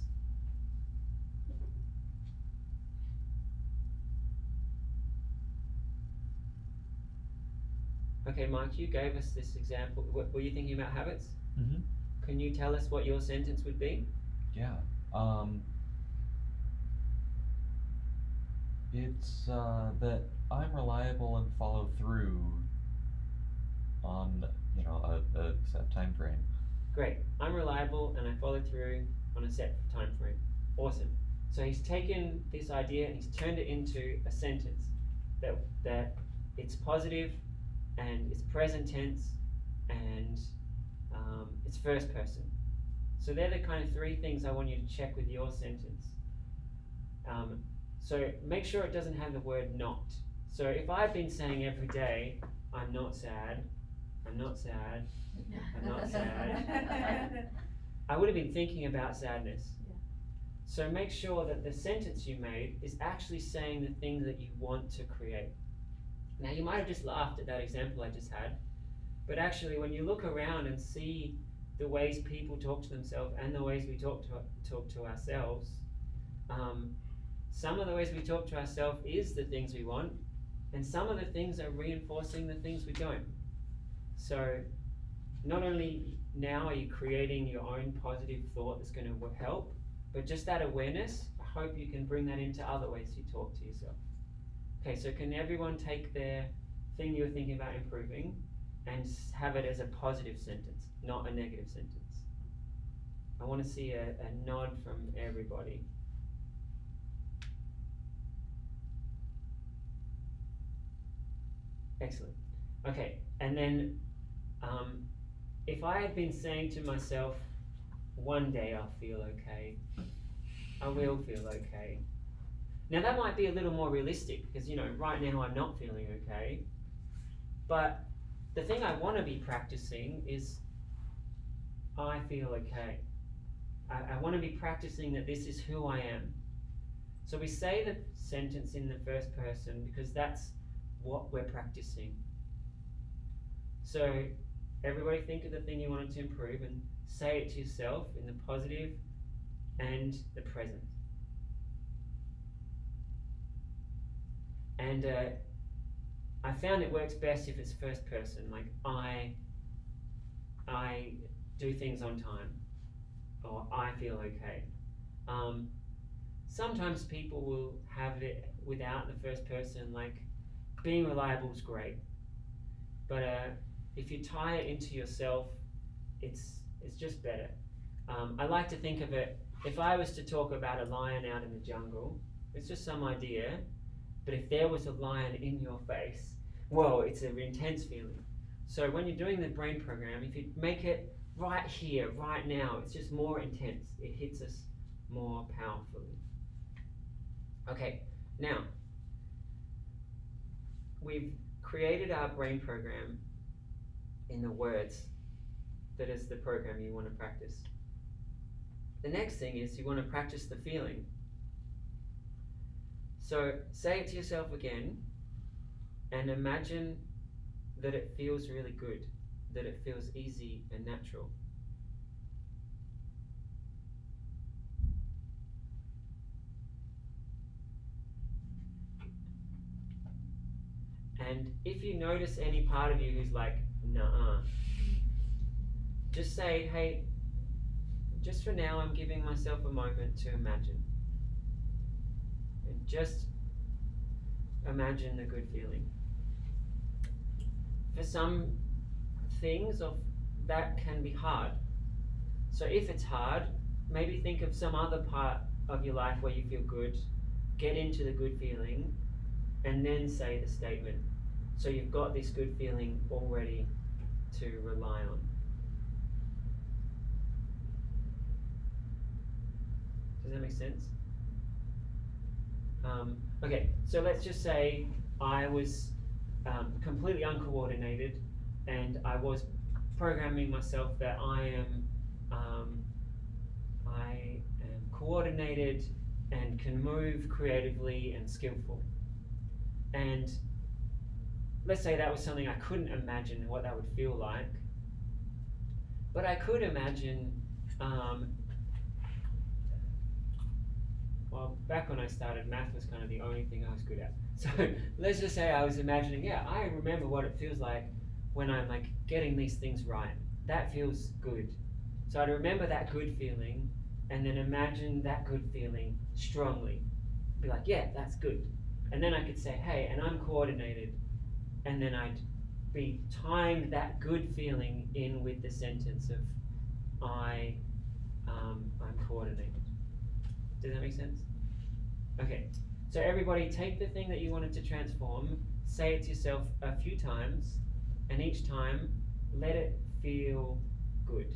Okay, Mike, you gave us this example. Were you thinking about habits? Mm-hmm. Can you tell us what your sentence would be? Yeah. It's that I'm reliable and follow through on a set time frame. Great. I'm reliable and I follow through on a set time frame. Awesome. So he's taken this idea and he's turned it into a sentence that it's positive and it's present tense and it's first person. So they're the kind of three things I want you to check with your sentence. So make sure it doesn't have the word not. So if I've been saying every day, I'm not sad, I'm not sad, I'm not sad, I would have been thinking about sadness. Yeah. So make sure that the sentence you made is actually saying the thing that you want to create. Now you might have just laughed at that example I just had, but actually when you look around and see the ways people talk to themselves and the ways we talk to ourselves, some of the ways we talk to ourselves is the things we want, and some of the things are reinforcing the things we don't. So not only now are you creating your own positive thought that's going to help, but just that awareness, I hope you can bring that into other ways you talk to yourself. Okay, so can everyone take their thing you were thinking about improving and have it as a positive sentence, not a negative sentence? I want to see a nod from everybody. Excellent. Okay, and then if I had been saying to myself, one day I'll feel okay, I will feel okay. Now that might be a little more realistic because, right now I'm not feeling okay. But the thing I want to be practicing is I feel okay. I want to be practicing that this is who I am. So we say the sentence in the first person because that's what we're practicing. So everybody think of the thing you wanted to improve and say it to yourself in the positive and the present. And I found it works best if it's first person, like I do things on time, or I feel okay. Sometimes people will have it without the first person, like being reliable is great, but if you tie it into yourself, it's just better. I like to think of it, if I was to talk about a lion out in the jungle, it's just some idea, but if there was a lion in your face, whoa, it's an intense feeling. So when you're doing the brain program, if you make it right here, right now, it's just more intense. It hits us more powerfully. Okay, now, we've created our brain program in the words that is the program you want to practice. The next thing is you want to practice the feeling. So say it to yourself again and imagine that it feels really good, that it feels easy and natural. And if you notice any part of you who's like, nah, just say, hey, just for now I'm giving myself a moment to imagine. And just imagine the good feeling. For some things that can be hard. So if it's hard, maybe think of some other part of your life where you feel good, get into the good feeling, and then say the statement. So you've got this good feeling already to rely on. Does that make sense? Okay, so let's just say I was completely uncoordinated and I was programming myself that I am coordinated and can move creatively and skillful. And let's say that was something I couldn't imagine what that would feel like, but I could imagine, well, back when I started, math was kind of the only thing I was good at. So let's just say I was imagining, yeah, I remember what it feels like when I'm like getting these things right. That feels good. So I'd remember that good feeling and then imagine that good feeling strongly. Be like, yeah, that's good. And then I could say, hey, and I'm coordinated. And then I'd be tying that good feeling in with the sentence of I'm coordinated. Does that make sense? Okay, so everybody take the thing that you wanted to transform, say it to yourself a few times, and each time let it feel good.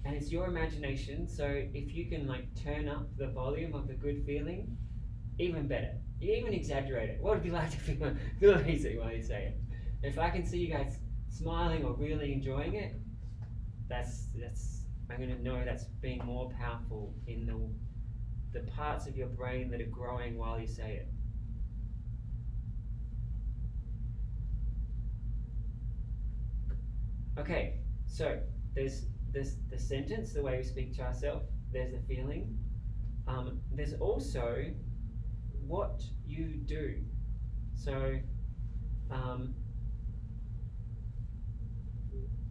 And it's your imagination, so if you can like turn up the volume of the good feeling, even better. You even exaggerate it. What would it be like to feel amazing while you say it? If I can see you guys smiling or really enjoying it, that's I'm gonna know that's being more powerful in the parts of your brain that are growing while you say it. Okay, so there's the sentence, the way we speak to ourselves, there's the feeling. There's also what you do. So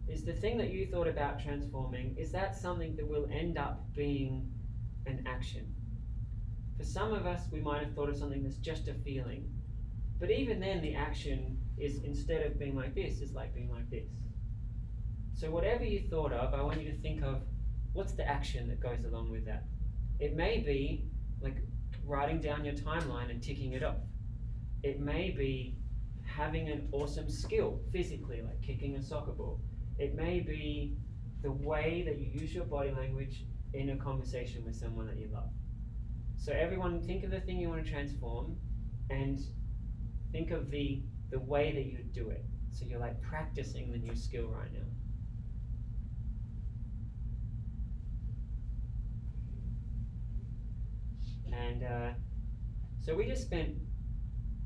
is the thing that you thought about transforming, is that something that will end up being an action? For some of us, we might have thought of something that's just a feeling. But even then, the action is, instead of being like this, is like being like this. So whatever you thought of, I want you to think of what's the action that goes along with that. It may be like writing down your timeline and ticking it off. It may be having an awesome skill physically, like kicking a soccer ball. It may be the way that you use your body language in a conversation with someone that you love. So everyone, think of the thing you want to transform and think of the way that you do it. So you're like practicing the new skill right now. And so we just spent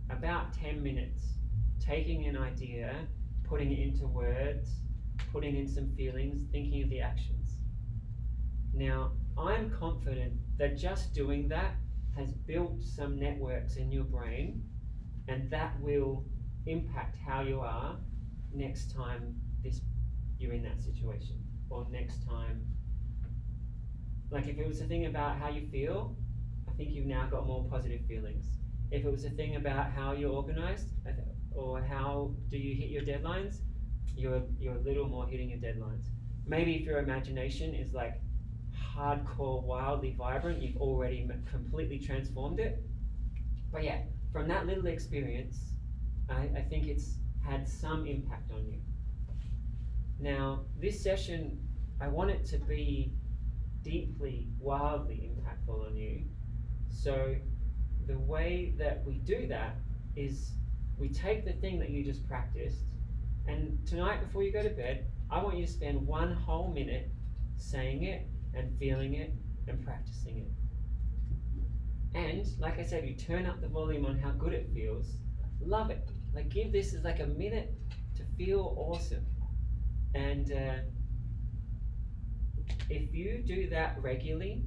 about 10 minutes taking an idea, putting it into words, putting in some feelings, thinking of the actions. Now, I'm confident that just doing that has built some networks in your brain, and that will impact how you are next time you're in that situation, or next time. Like if it was a thing about how you feel, I think you've now got more positive feelings. If it was a thing about how you're organized, or how do you hit your deadlines, you're a little more hitting your deadlines. Maybe if your imagination is like hardcore, wildly vibrant, you've already completely transformed it. But yeah, from that little experience, I think it's had some impact on you. Now, this session, I want it to be deeply, wildly impactful on you. So the way that we do that is we take the thing that you just practiced, and tonight before you go to bed, I want you to spend 1 whole minute saying it and feeling it and practicing it. And like I said, you turn up the volume on how good it feels. Love it. Like give this as like a minute to feel awesome. And if you do that regularly,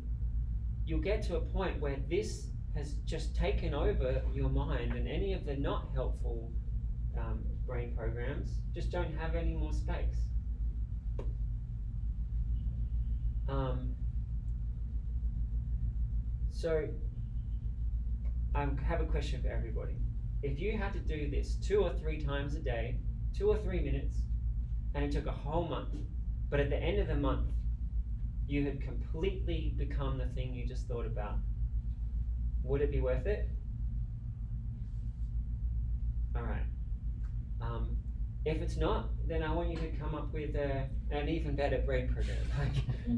you'll get to a point where this has just taken over your mind, and any of the not helpful brain programs just don't have any more space. So I have a question for everybody. If you had to do this 2 or 3 times a day, 2 or 3 minutes, and it took a whole month, but at the end of the month, you had completely become the thing you just thought about, would it be worth it? All right. If it's not, then I want you to come up with an even better brain program, like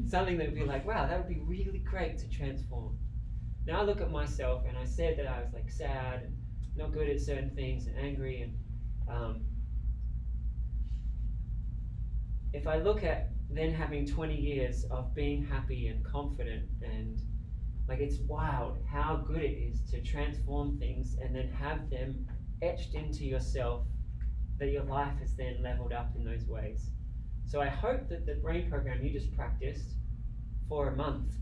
something that would be like, wow, that would be really great to transform. Now I look at myself, and I said that I was like sad and not good at certain things and angry, and if I look at then having 20 years of being happy and confident, and like it's wild how good it is to transform things and then have them etched into yourself, that your life has then leveled up in those ways. So I hope that the brain program you just practiced for a month,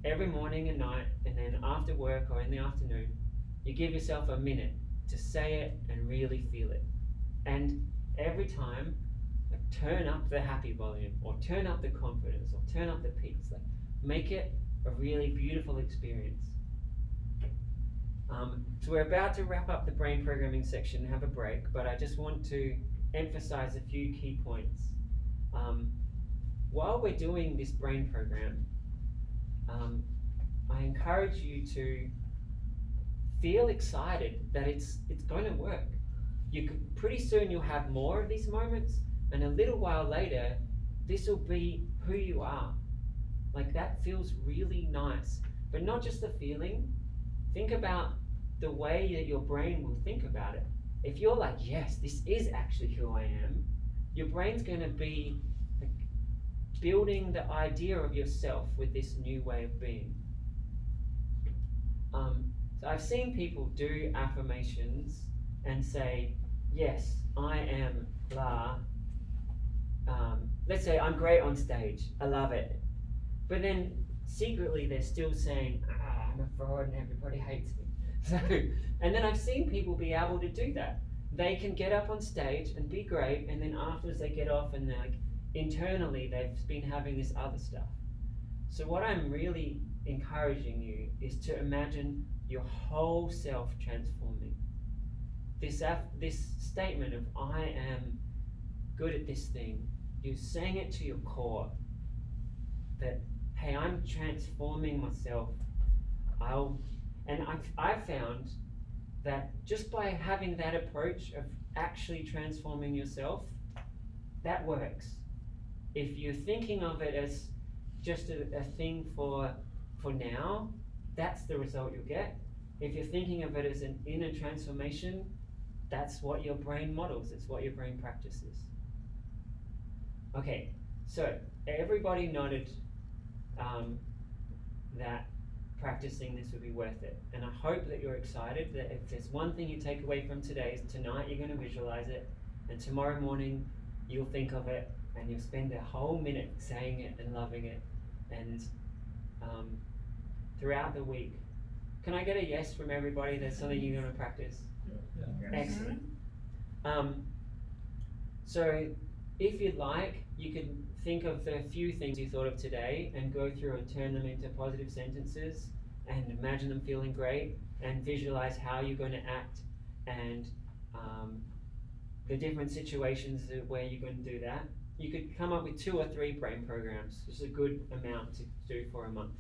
every morning and night, and then after work or in the afternoon, you give yourself a minute to say it and really feel it. And every time, like, turn up the happy volume, or turn up the confidence, or turn up the peace. Like, make it a really beautiful experience. So we're about to wrap up the brain programming section and have a break, but I just want to emphasize a few key points. While we're doing this brain program, I encourage you to feel excited that it's going to work. Pretty soon you'll have more of these moments, and a little while later, this will be who you are. Like that feels really nice, but not just the feeling. Think about the way that your brain will think about it. If you're like, yes, this is actually who I am, your brain's going to be like, building the idea of yourself with this new way of being. So I've seen people do affirmations and say, yes, I am blah. Let's say I'm great on stage, I love it. But then secretly they're still saying, I'm a fraud and everybody hates me. So, and then I've seen people be able to do that. They can get up on stage and be great, and then afterwards they get off and they're like, internally they've been having this other stuff. So what I'm really encouraging you is to imagine your whole self transforming. This statement of I am good at this thing, you're saying it to your core, that hey, I'm transforming myself. I've found that just by having that approach of actually transforming yourself, that works. If you're thinking of it as just a thing for now, that's the result you'll get. If you're thinking of it as an inner transformation, that's what your brain models, it's what your brain practices. Okay, so everybody nodded that practicing this would be worth it. And I hope that you're excited that if there's one thing you take away from today is tonight you're going to visualize it, and tomorrow morning you'll think of it and you'll spend a whole minute saying it and loving it, and throughout the week. Can I get a yes from everybody? There's something you're going to practice? Yeah. Excellent. So if you'd like, you could think of the few things you thought of today and go through and turn them into positive sentences and imagine them feeling great and visualize how you're going to act and the different situations where you're going to do that. You could come up with 2 or 3 brain programs. It's a good amount to do for a month.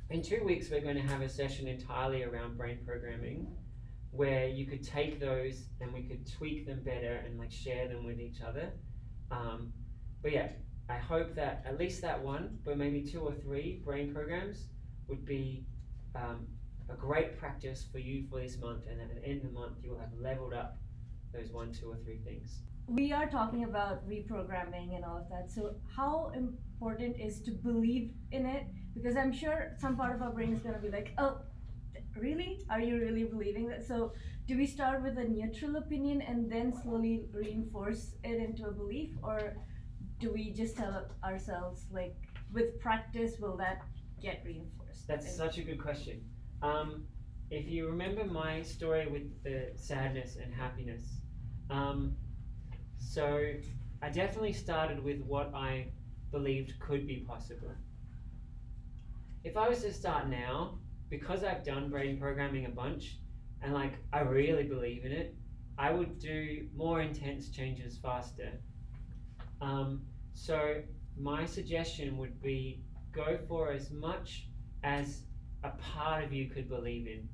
In 2 weeks, we're going to have a session entirely around brain programming, where you could take those and we could tweak them better and like share them with each other. But yeah, I hope that at least that one, but maybe 2 or 3 brain programs would be a great practice for you for this month, and at the end of the month you will have leveled up those 1, 2 or 3 things. We are talking about reprogramming and all of that. So how important is to believe in it? Because I'm sure some part of our brain is going to be like, oh, really? Are you really believing that? So do we start with a neutral opinion and then slowly reinforce it into a belief? Or do we just tell ourselves, like, with practice, will that get reinforced? That's such a good question. If you remember my story with the sadness and happiness, so I definitely started with what I believed could be possible. If I was to start now, because I've done brain programming a bunch and like I really believe in it, I would do more intense changes faster. So my suggestion would be go for as much as a part of you could believe in.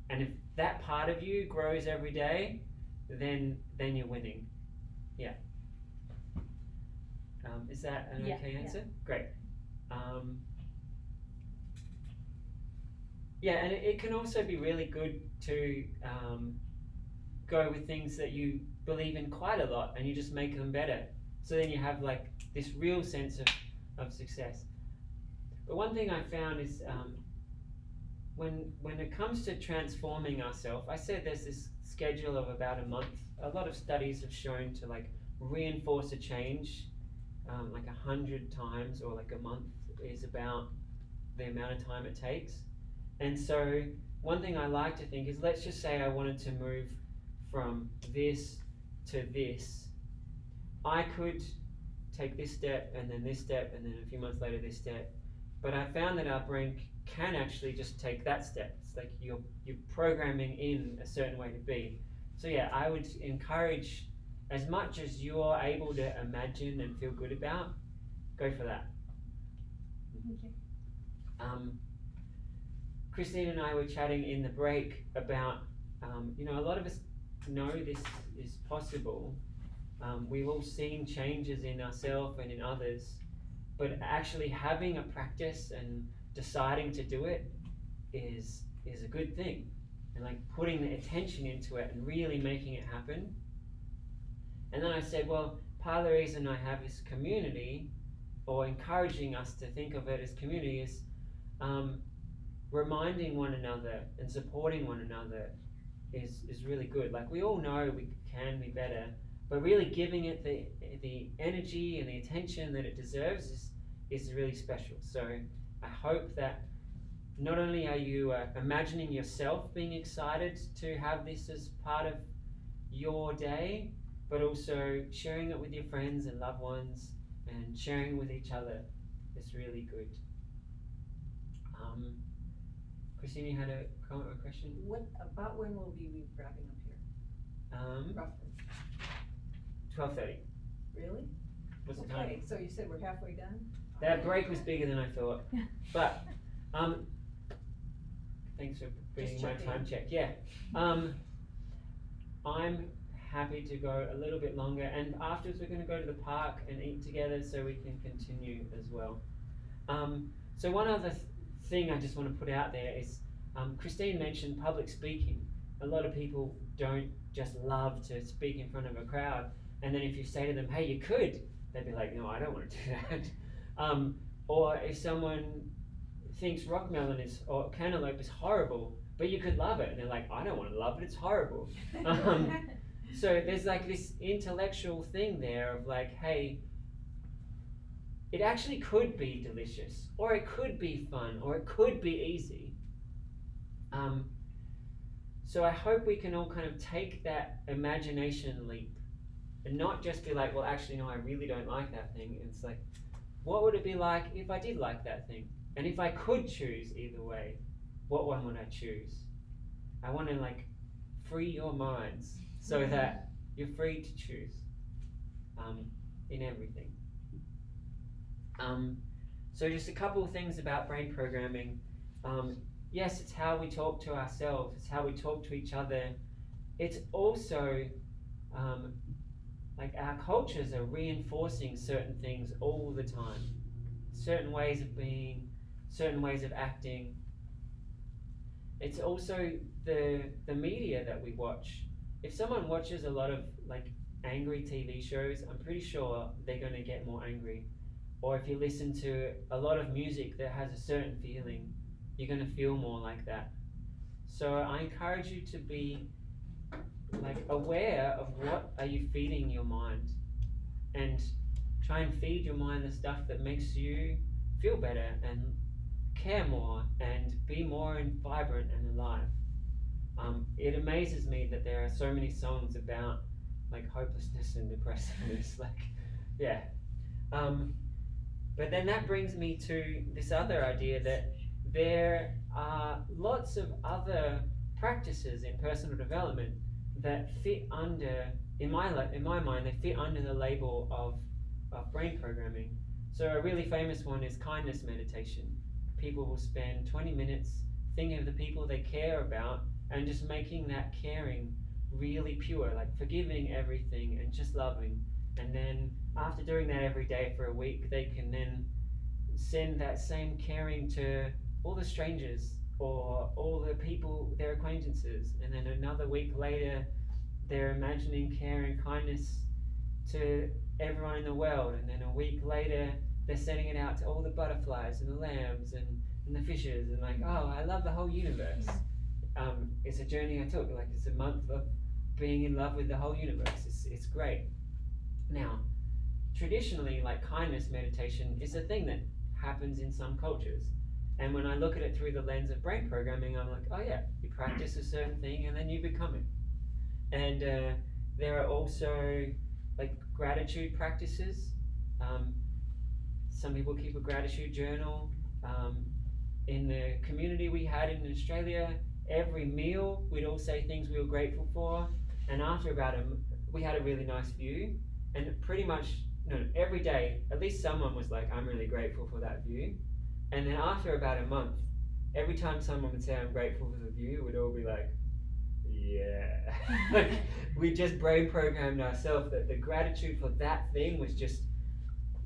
And if that part of you grows every day, then you're winning. Yeah. Is that an okay answer? Yeah. Great. Yeah, and it can also be really good to go with things that you believe in quite a lot and you just make them better. So then you have like this real sense of success. But one thing I found is when it comes to transforming ourselves, I said there's this schedule of about a month. A lot of studies have shown to like reinforce a change like 100 times, or like a month is about the amount of time it takes. And so one thing I like to think is, let's just say I wanted to move from this to this. I could take this step and then this step and then a few months later this step. But I found that our brain can actually just take that step. It's like you're programming in a certain way to be. So yeah, I would encourage, as much as you're able to imagine and feel good about, go for that. Okay. Christine and I were chatting in the break about, a lot of us know this is possible. We've all seen changes in ourselves and in others, but actually having a practice and deciding to do it is a good thing. And like putting the attention into it and really making it happen. And then I said, well, part of the reason I have this community, or encouraging us to think of it as community, is reminding one another and supporting one another is really good. Like we all know we can be better, but really giving it the energy and the attention that it deserves is really special. So I hope that not only are you imagining yourself being excited to have this as part of your day, but also sharing it with your friends and loved ones and sharing with each other is really good. Christine, you had a comment or question? About when will we be wrapping up here? Roughly. 12:30. Really? What's the time? Okay, so you said we're halfway done? That break was bigger than I thought. But thanks for being my time check. Yeah. I'm happy to go a little bit longer, and afterwards we're going to go to the park and eat together so we can continue as well. So one other thing I just want to put out there is Christine mentioned public speaking, a lot of people don't just love to speak in front of a crowd, and then if you say to them, hey, you could, they'd be like, no, I don't want to do that. Or if someone thinks rock melon or cantaloupe is horrible, but you could love it, and they're like, I don't want to love it, it's horrible. So there's like this intellectual thing there of like, hey, it actually could be delicious, or it could be fun, or it could be easy. So I hope we can all kind of take that imagination leap and not just be like, well, actually, no, I really don't like that thing. It's like, what would it be like if I did like that thing? And if I could choose either way, what one would I choose? I want to like free your minds so that you're free to choose in everything. So just a couple of things about brain programming. Yes, it's how we talk to ourselves, it's how we talk to each other. It's also like our cultures are reinforcing certain things all the time. Certain ways of being, certain ways of acting. It's also the media that we watch. If someone watches a lot of like angry TV shows, I'm pretty sure they're going to get more angry. Or if you listen to a lot of music that has a certain feeling, you're going to feel more like that. So I encourage you to be like aware of what are you feeding your mind, and try and feed your mind the stuff that makes you feel better and care more and be more vibrant and alive. It amazes me that there are so many songs about like hopelessness and depressiveness. Like, yeah. But then that brings me to this other idea that there are lots of other practices in personal development that fit under, in my mind, they fit under the label of brain programming. So a really famous one is kindness meditation. People will spend 20 minutes thinking of the people they care about and just making that caring really pure, like forgiving everything and just loving. And then after doing that every day for a week, they can then send that same caring to all the strangers or all the people, their acquaintances. And then another week later, they're imagining care and kindness to everyone in the world. And then a week later, they're sending it out to all the butterflies and the lambs and the fishes. And like, oh, I love the whole universe. It's a journey I took. Like, it's a month of being in love with the whole universe. It's great. Now, traditionally, like kindness meditation is a thing that happens in some cultures. And when I look at it through the lens of brain programming, I'm like, oh yeah, you practice a certain thing and then you become it. And there are also like gratitude practices. Some people keep a gratitude journal. In the community we had in Australia, every meal we'd all say things we were grateful for. And after we had a really nice view. And pretty much, every day, at least someone was like, I'm really grateful for that view. And then after about a month, every time someone would say, I'm grateful for the view, we'd all be like, yeah. Like, we just brain programmed ourselves that the gratitude for that thing was just,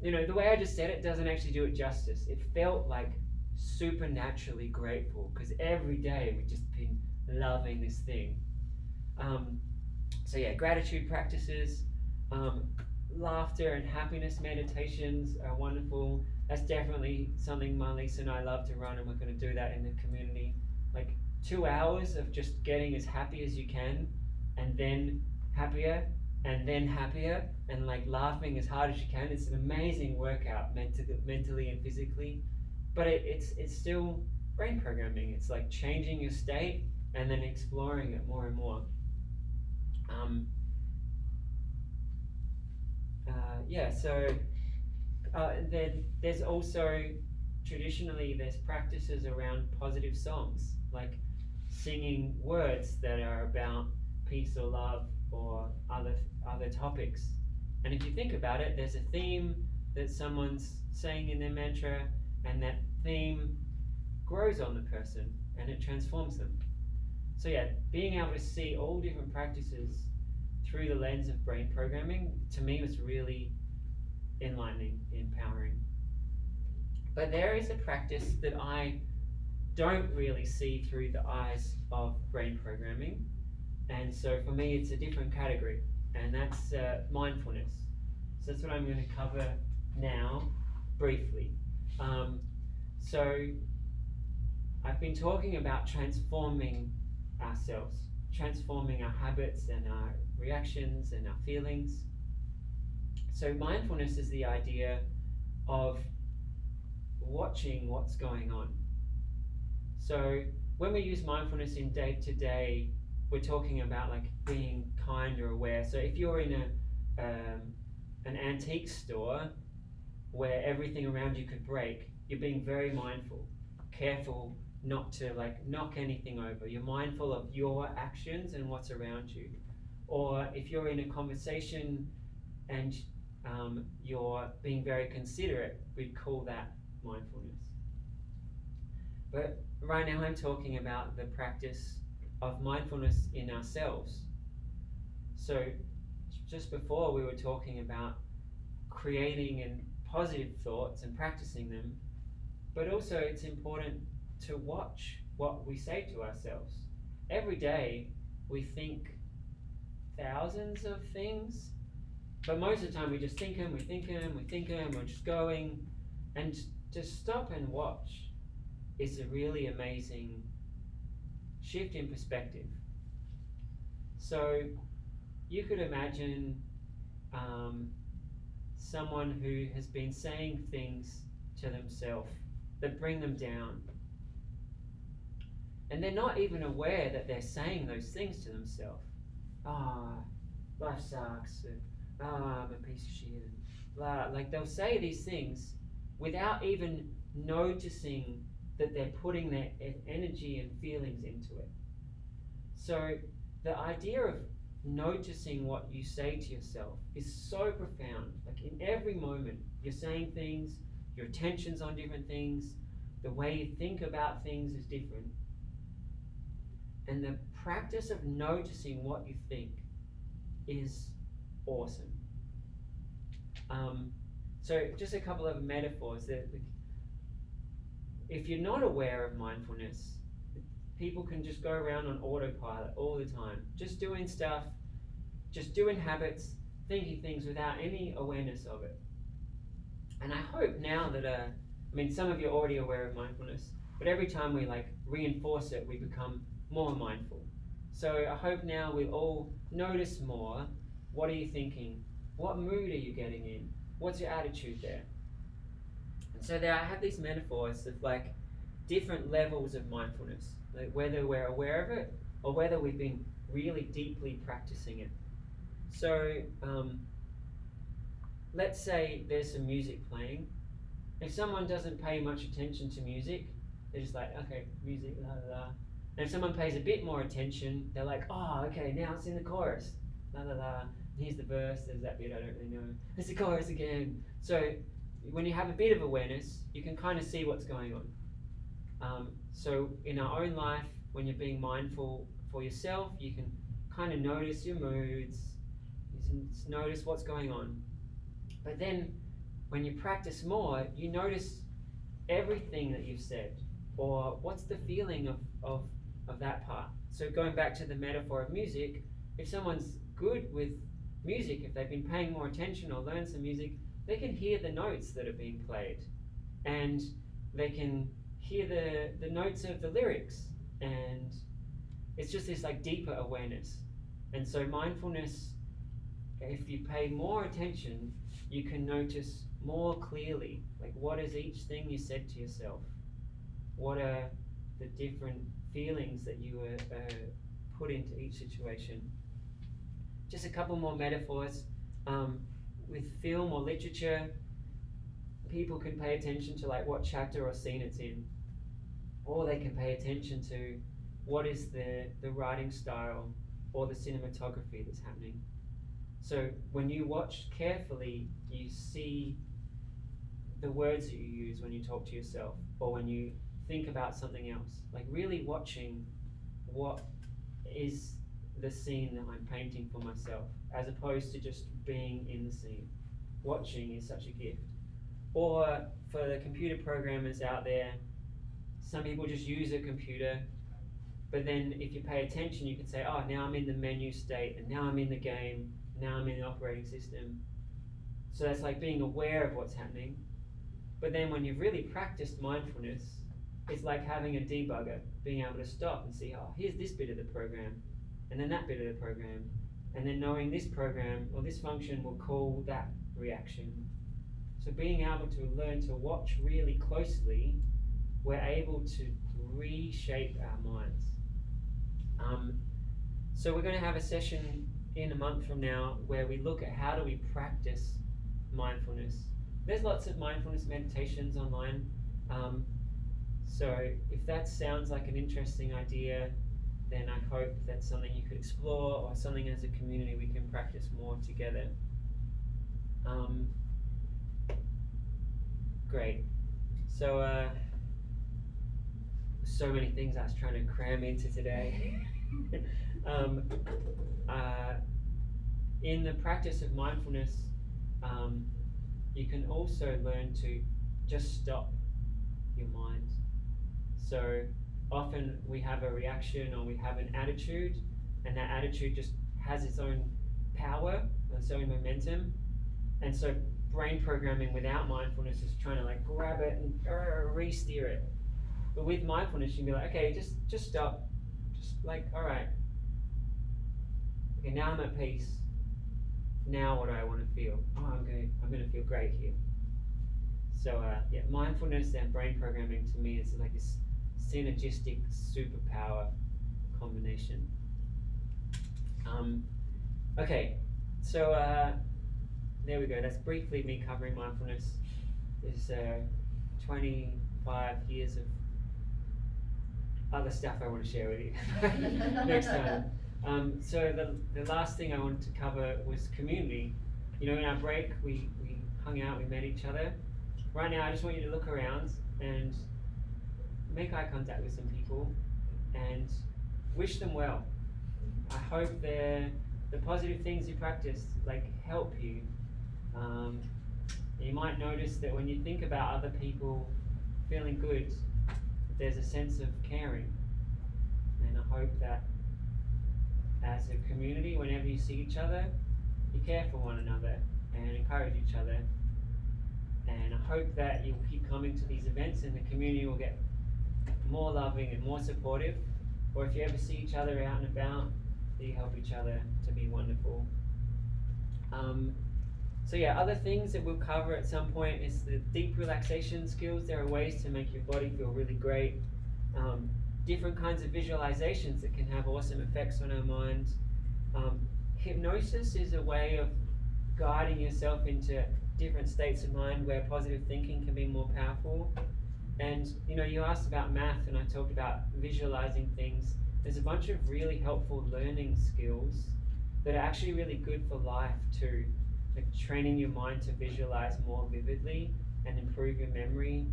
the way I just said it doesn't actually do it justice. It felt like supernaturally grateful because every day we've just been loving this thing. So yeah, gratitude practices. Laughter and happiness meditations are wonderful. That's definitely something Marlise and I love to run, and we're going to do that in the community. Like 2 hours of just getting as happy as you can, and then happier, and then happier, and like laughing as hard as you can. It's an amazing workout mentally and physically, but it's still brain programming. It's like changing your state and then exploring it more and more. Then there's also traditionally there's practices around positive songs, like singing words that are about peace or love or other topics. And if you think about it, there's a theme that someone's saying in their mantra, and that theme grows on the person and it transforms them. So yeah, being able to see all different practices through the lens of brain programming, to me, was really enlightening, empowering. But there is a practice that I don't really see through the eyes of brain programming, And so for me, it's a different category, and that's mindfulness. So that's what I'm going to cover now, briefly. So I've been talking about transforming ourselves, transforming our habits and our reactions and our feelings. So mindfulness is the idea of watching what's going on. So when we use mindfulness in day-to-day, we're talking about like being kind or aware. So if you're in an antique store where everything around you could break, you're being very mindful, careful not to like knock anything over. You're mindful of your actions and what's around you. Or if you're in a conversation and you're being very considerate, we'd call that mindfulness. But right now I'm talking about the practice of mindfulness in ourselves. So just before we were talking about creating and positive thoughts and practicing them, but also it's important to watch what we say to ourselves. Every day we think thousands of things, but most of the time we just think them, we're just going. And to stop and watch is a really amazing shift in perspective. So you could imagine someone who has been saying things to themselves that bring them down. And they're not even aware that they're saying those things to themselves. Life sucks. I'm a piece of shit. Blah. Like they'll say these things without even noticing that they're putting their energy and feelings into it. So the idea of noticing what you say to yourself is so profound. Like in every moment, you're saying things, your attention's on different things, the way you think about things is different. And the practice of noticing what you think is awesome. So just a couple of metaphors that if you're not aware of mindfulness, people can just go around on autopilot all the time, just doing stuff, just doing habits, thinking things without any awareness of it. And I hope now that, some of you are already aware of mindfulness, but every time we like reinforce it, we become more mindful. So I hope now we'll all notice more. What are you thinking? What mood are you getting in? What's your attitude there? And so there I have these metaphors of like different levels of mindfulness, like whether we're aware of it or whether we've been really deeply practicing it. So let's say there's some music playing. If someone doesn't pay much attention to music, they're just like, okay, music, la la la. And if someone pays a bit more attention, they're like, oh, okay, now it's in the chorus, la la la. Here's the verse, there's that bit I don't really know. There's the chorus again. So when you have a bit of awareness, you can kind of see what's going on. So in our own life, when you're being mindful for yourself, you can kind of notice your moods, you can notice what's going on. But then when you practice more, you notice everything that you've said, or what's the feeling of that part. So going back to the metaphor of music, if someone's good with music, if they've been paying more attention or learned some music, they can hear the notes that are being played, and they can hear the notes of the lyrics, and it's just this like deeper awareness. And so mindfulness, if you pay more attention, you can notice more clearly, like what is each thing you said to yourself, what are the different feelings that you put into each situation. Just a couple more metaphors. With film or literature, people can pay attention to like what chapter or scene it's in, or they can pay attention to what is the writing style or the cinematography that's happening. So when you watch carefully, you see the words that you use when you talk to yourself or when you think about something else. Like really watching what is the scene that I'm painting for myself, as opposed to just being in the scene. Watching is such a gift. Or for the computer programmers out there, some people just use a computer. But then if you pay attention, you can say, oh, now I'm in the menu state, and now I'm in the game, now I'm in the operating system. So that's like being aware of what's happening. But then when you've really practiced mindfulness, it's like having a debugger, being able to stop and see, oh, here's this bit of the program, and then that bit of the program, and then knowing this program or this function will call that reaction. So being able to learn to watch really closely, we're able to reshape our minds. So we're going to have a session in a month from now where we look at how do we practice mindfulness. There's lots of mindfulness meditations online. So if that sounds like an interesting idea, then I hope that's something you could explore, or something as a community we can practice more together. Great. So so many things I was trying to cram into today. In the practice of mindfulness, you can also learn to just stop your mind. So often we have a reaction or we have an attitude, and that attitude just has its own power, its own momentum. And so brain programming without mindfulness is trying to like grab it and re-steer it. But with mindfulness, you can be like, okay, just stop. Just like, all right. Okay, now I'm at peace. Now what do I want to feel? Oh, I'm gonna feel great here. So yeah, mindfulness and brain programming to me is like this synergistic superpower combination. Okay, so there we go. That's briefly me covering mindfulness. There's 25 years of other stuff I want to share with you next time. So the last thing I wanted to cover was community. You know, in our break, we hung out, we met each other. Right now, I just want you to look around and make eye contact with some people and wish them well. I hope the positive things you practice like help you. You might notice that when you think about other people feeling good, there's a sense of caring. And I hope that as a community, whenever you see each other, you care for one another and encourage each other. And I hope that you'll keep coming to these events and the community will get more loving and more supportive. Or if you ever see each other out and about, that you help each other to be wonderful. So yeah, other things that we'll cover at some point is the deep relaxation skills. There are ways to make your body feel really great. Different kinds of visualizations that can have awesome effects on our mind. Hypnosis is a way of guiding yourself into different states of mind where positive thinking can be more powerful. And you know, you asked about math and I talked about visualizing things. There's a bunch of really helpful learning skills that are actually really good for life too. Like training your mind to visualize more vividly and improve your memory.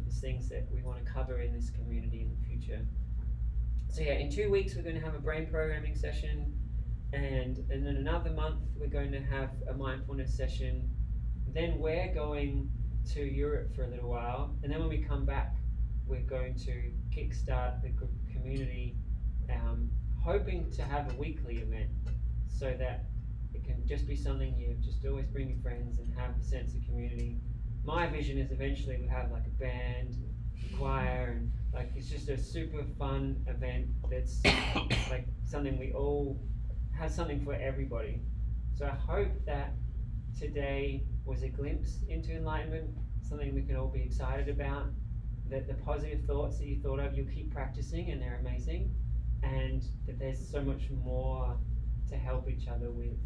There's things that we want to cover in this community in the future. So yeah, in 2 weeks we're going to have a brain programming session, and in another month we're going to have a mindfulness session. Then we're going to Europe for a little while, and then when we come back we're going to kickstart the community, hoping to have a weekly event so that it can just be something you just always bring your friends and have a sense of community. My vision is eventually we have like a band, choir, and like it's just a super fun event that's like something we all have something for everybody. So I hope that today was a glimpse into enlightenment, something we can all be excited about, that the positive thoughts that you thought of, you'll keep practicing and they're amazing, and that there's so much more to help each other with.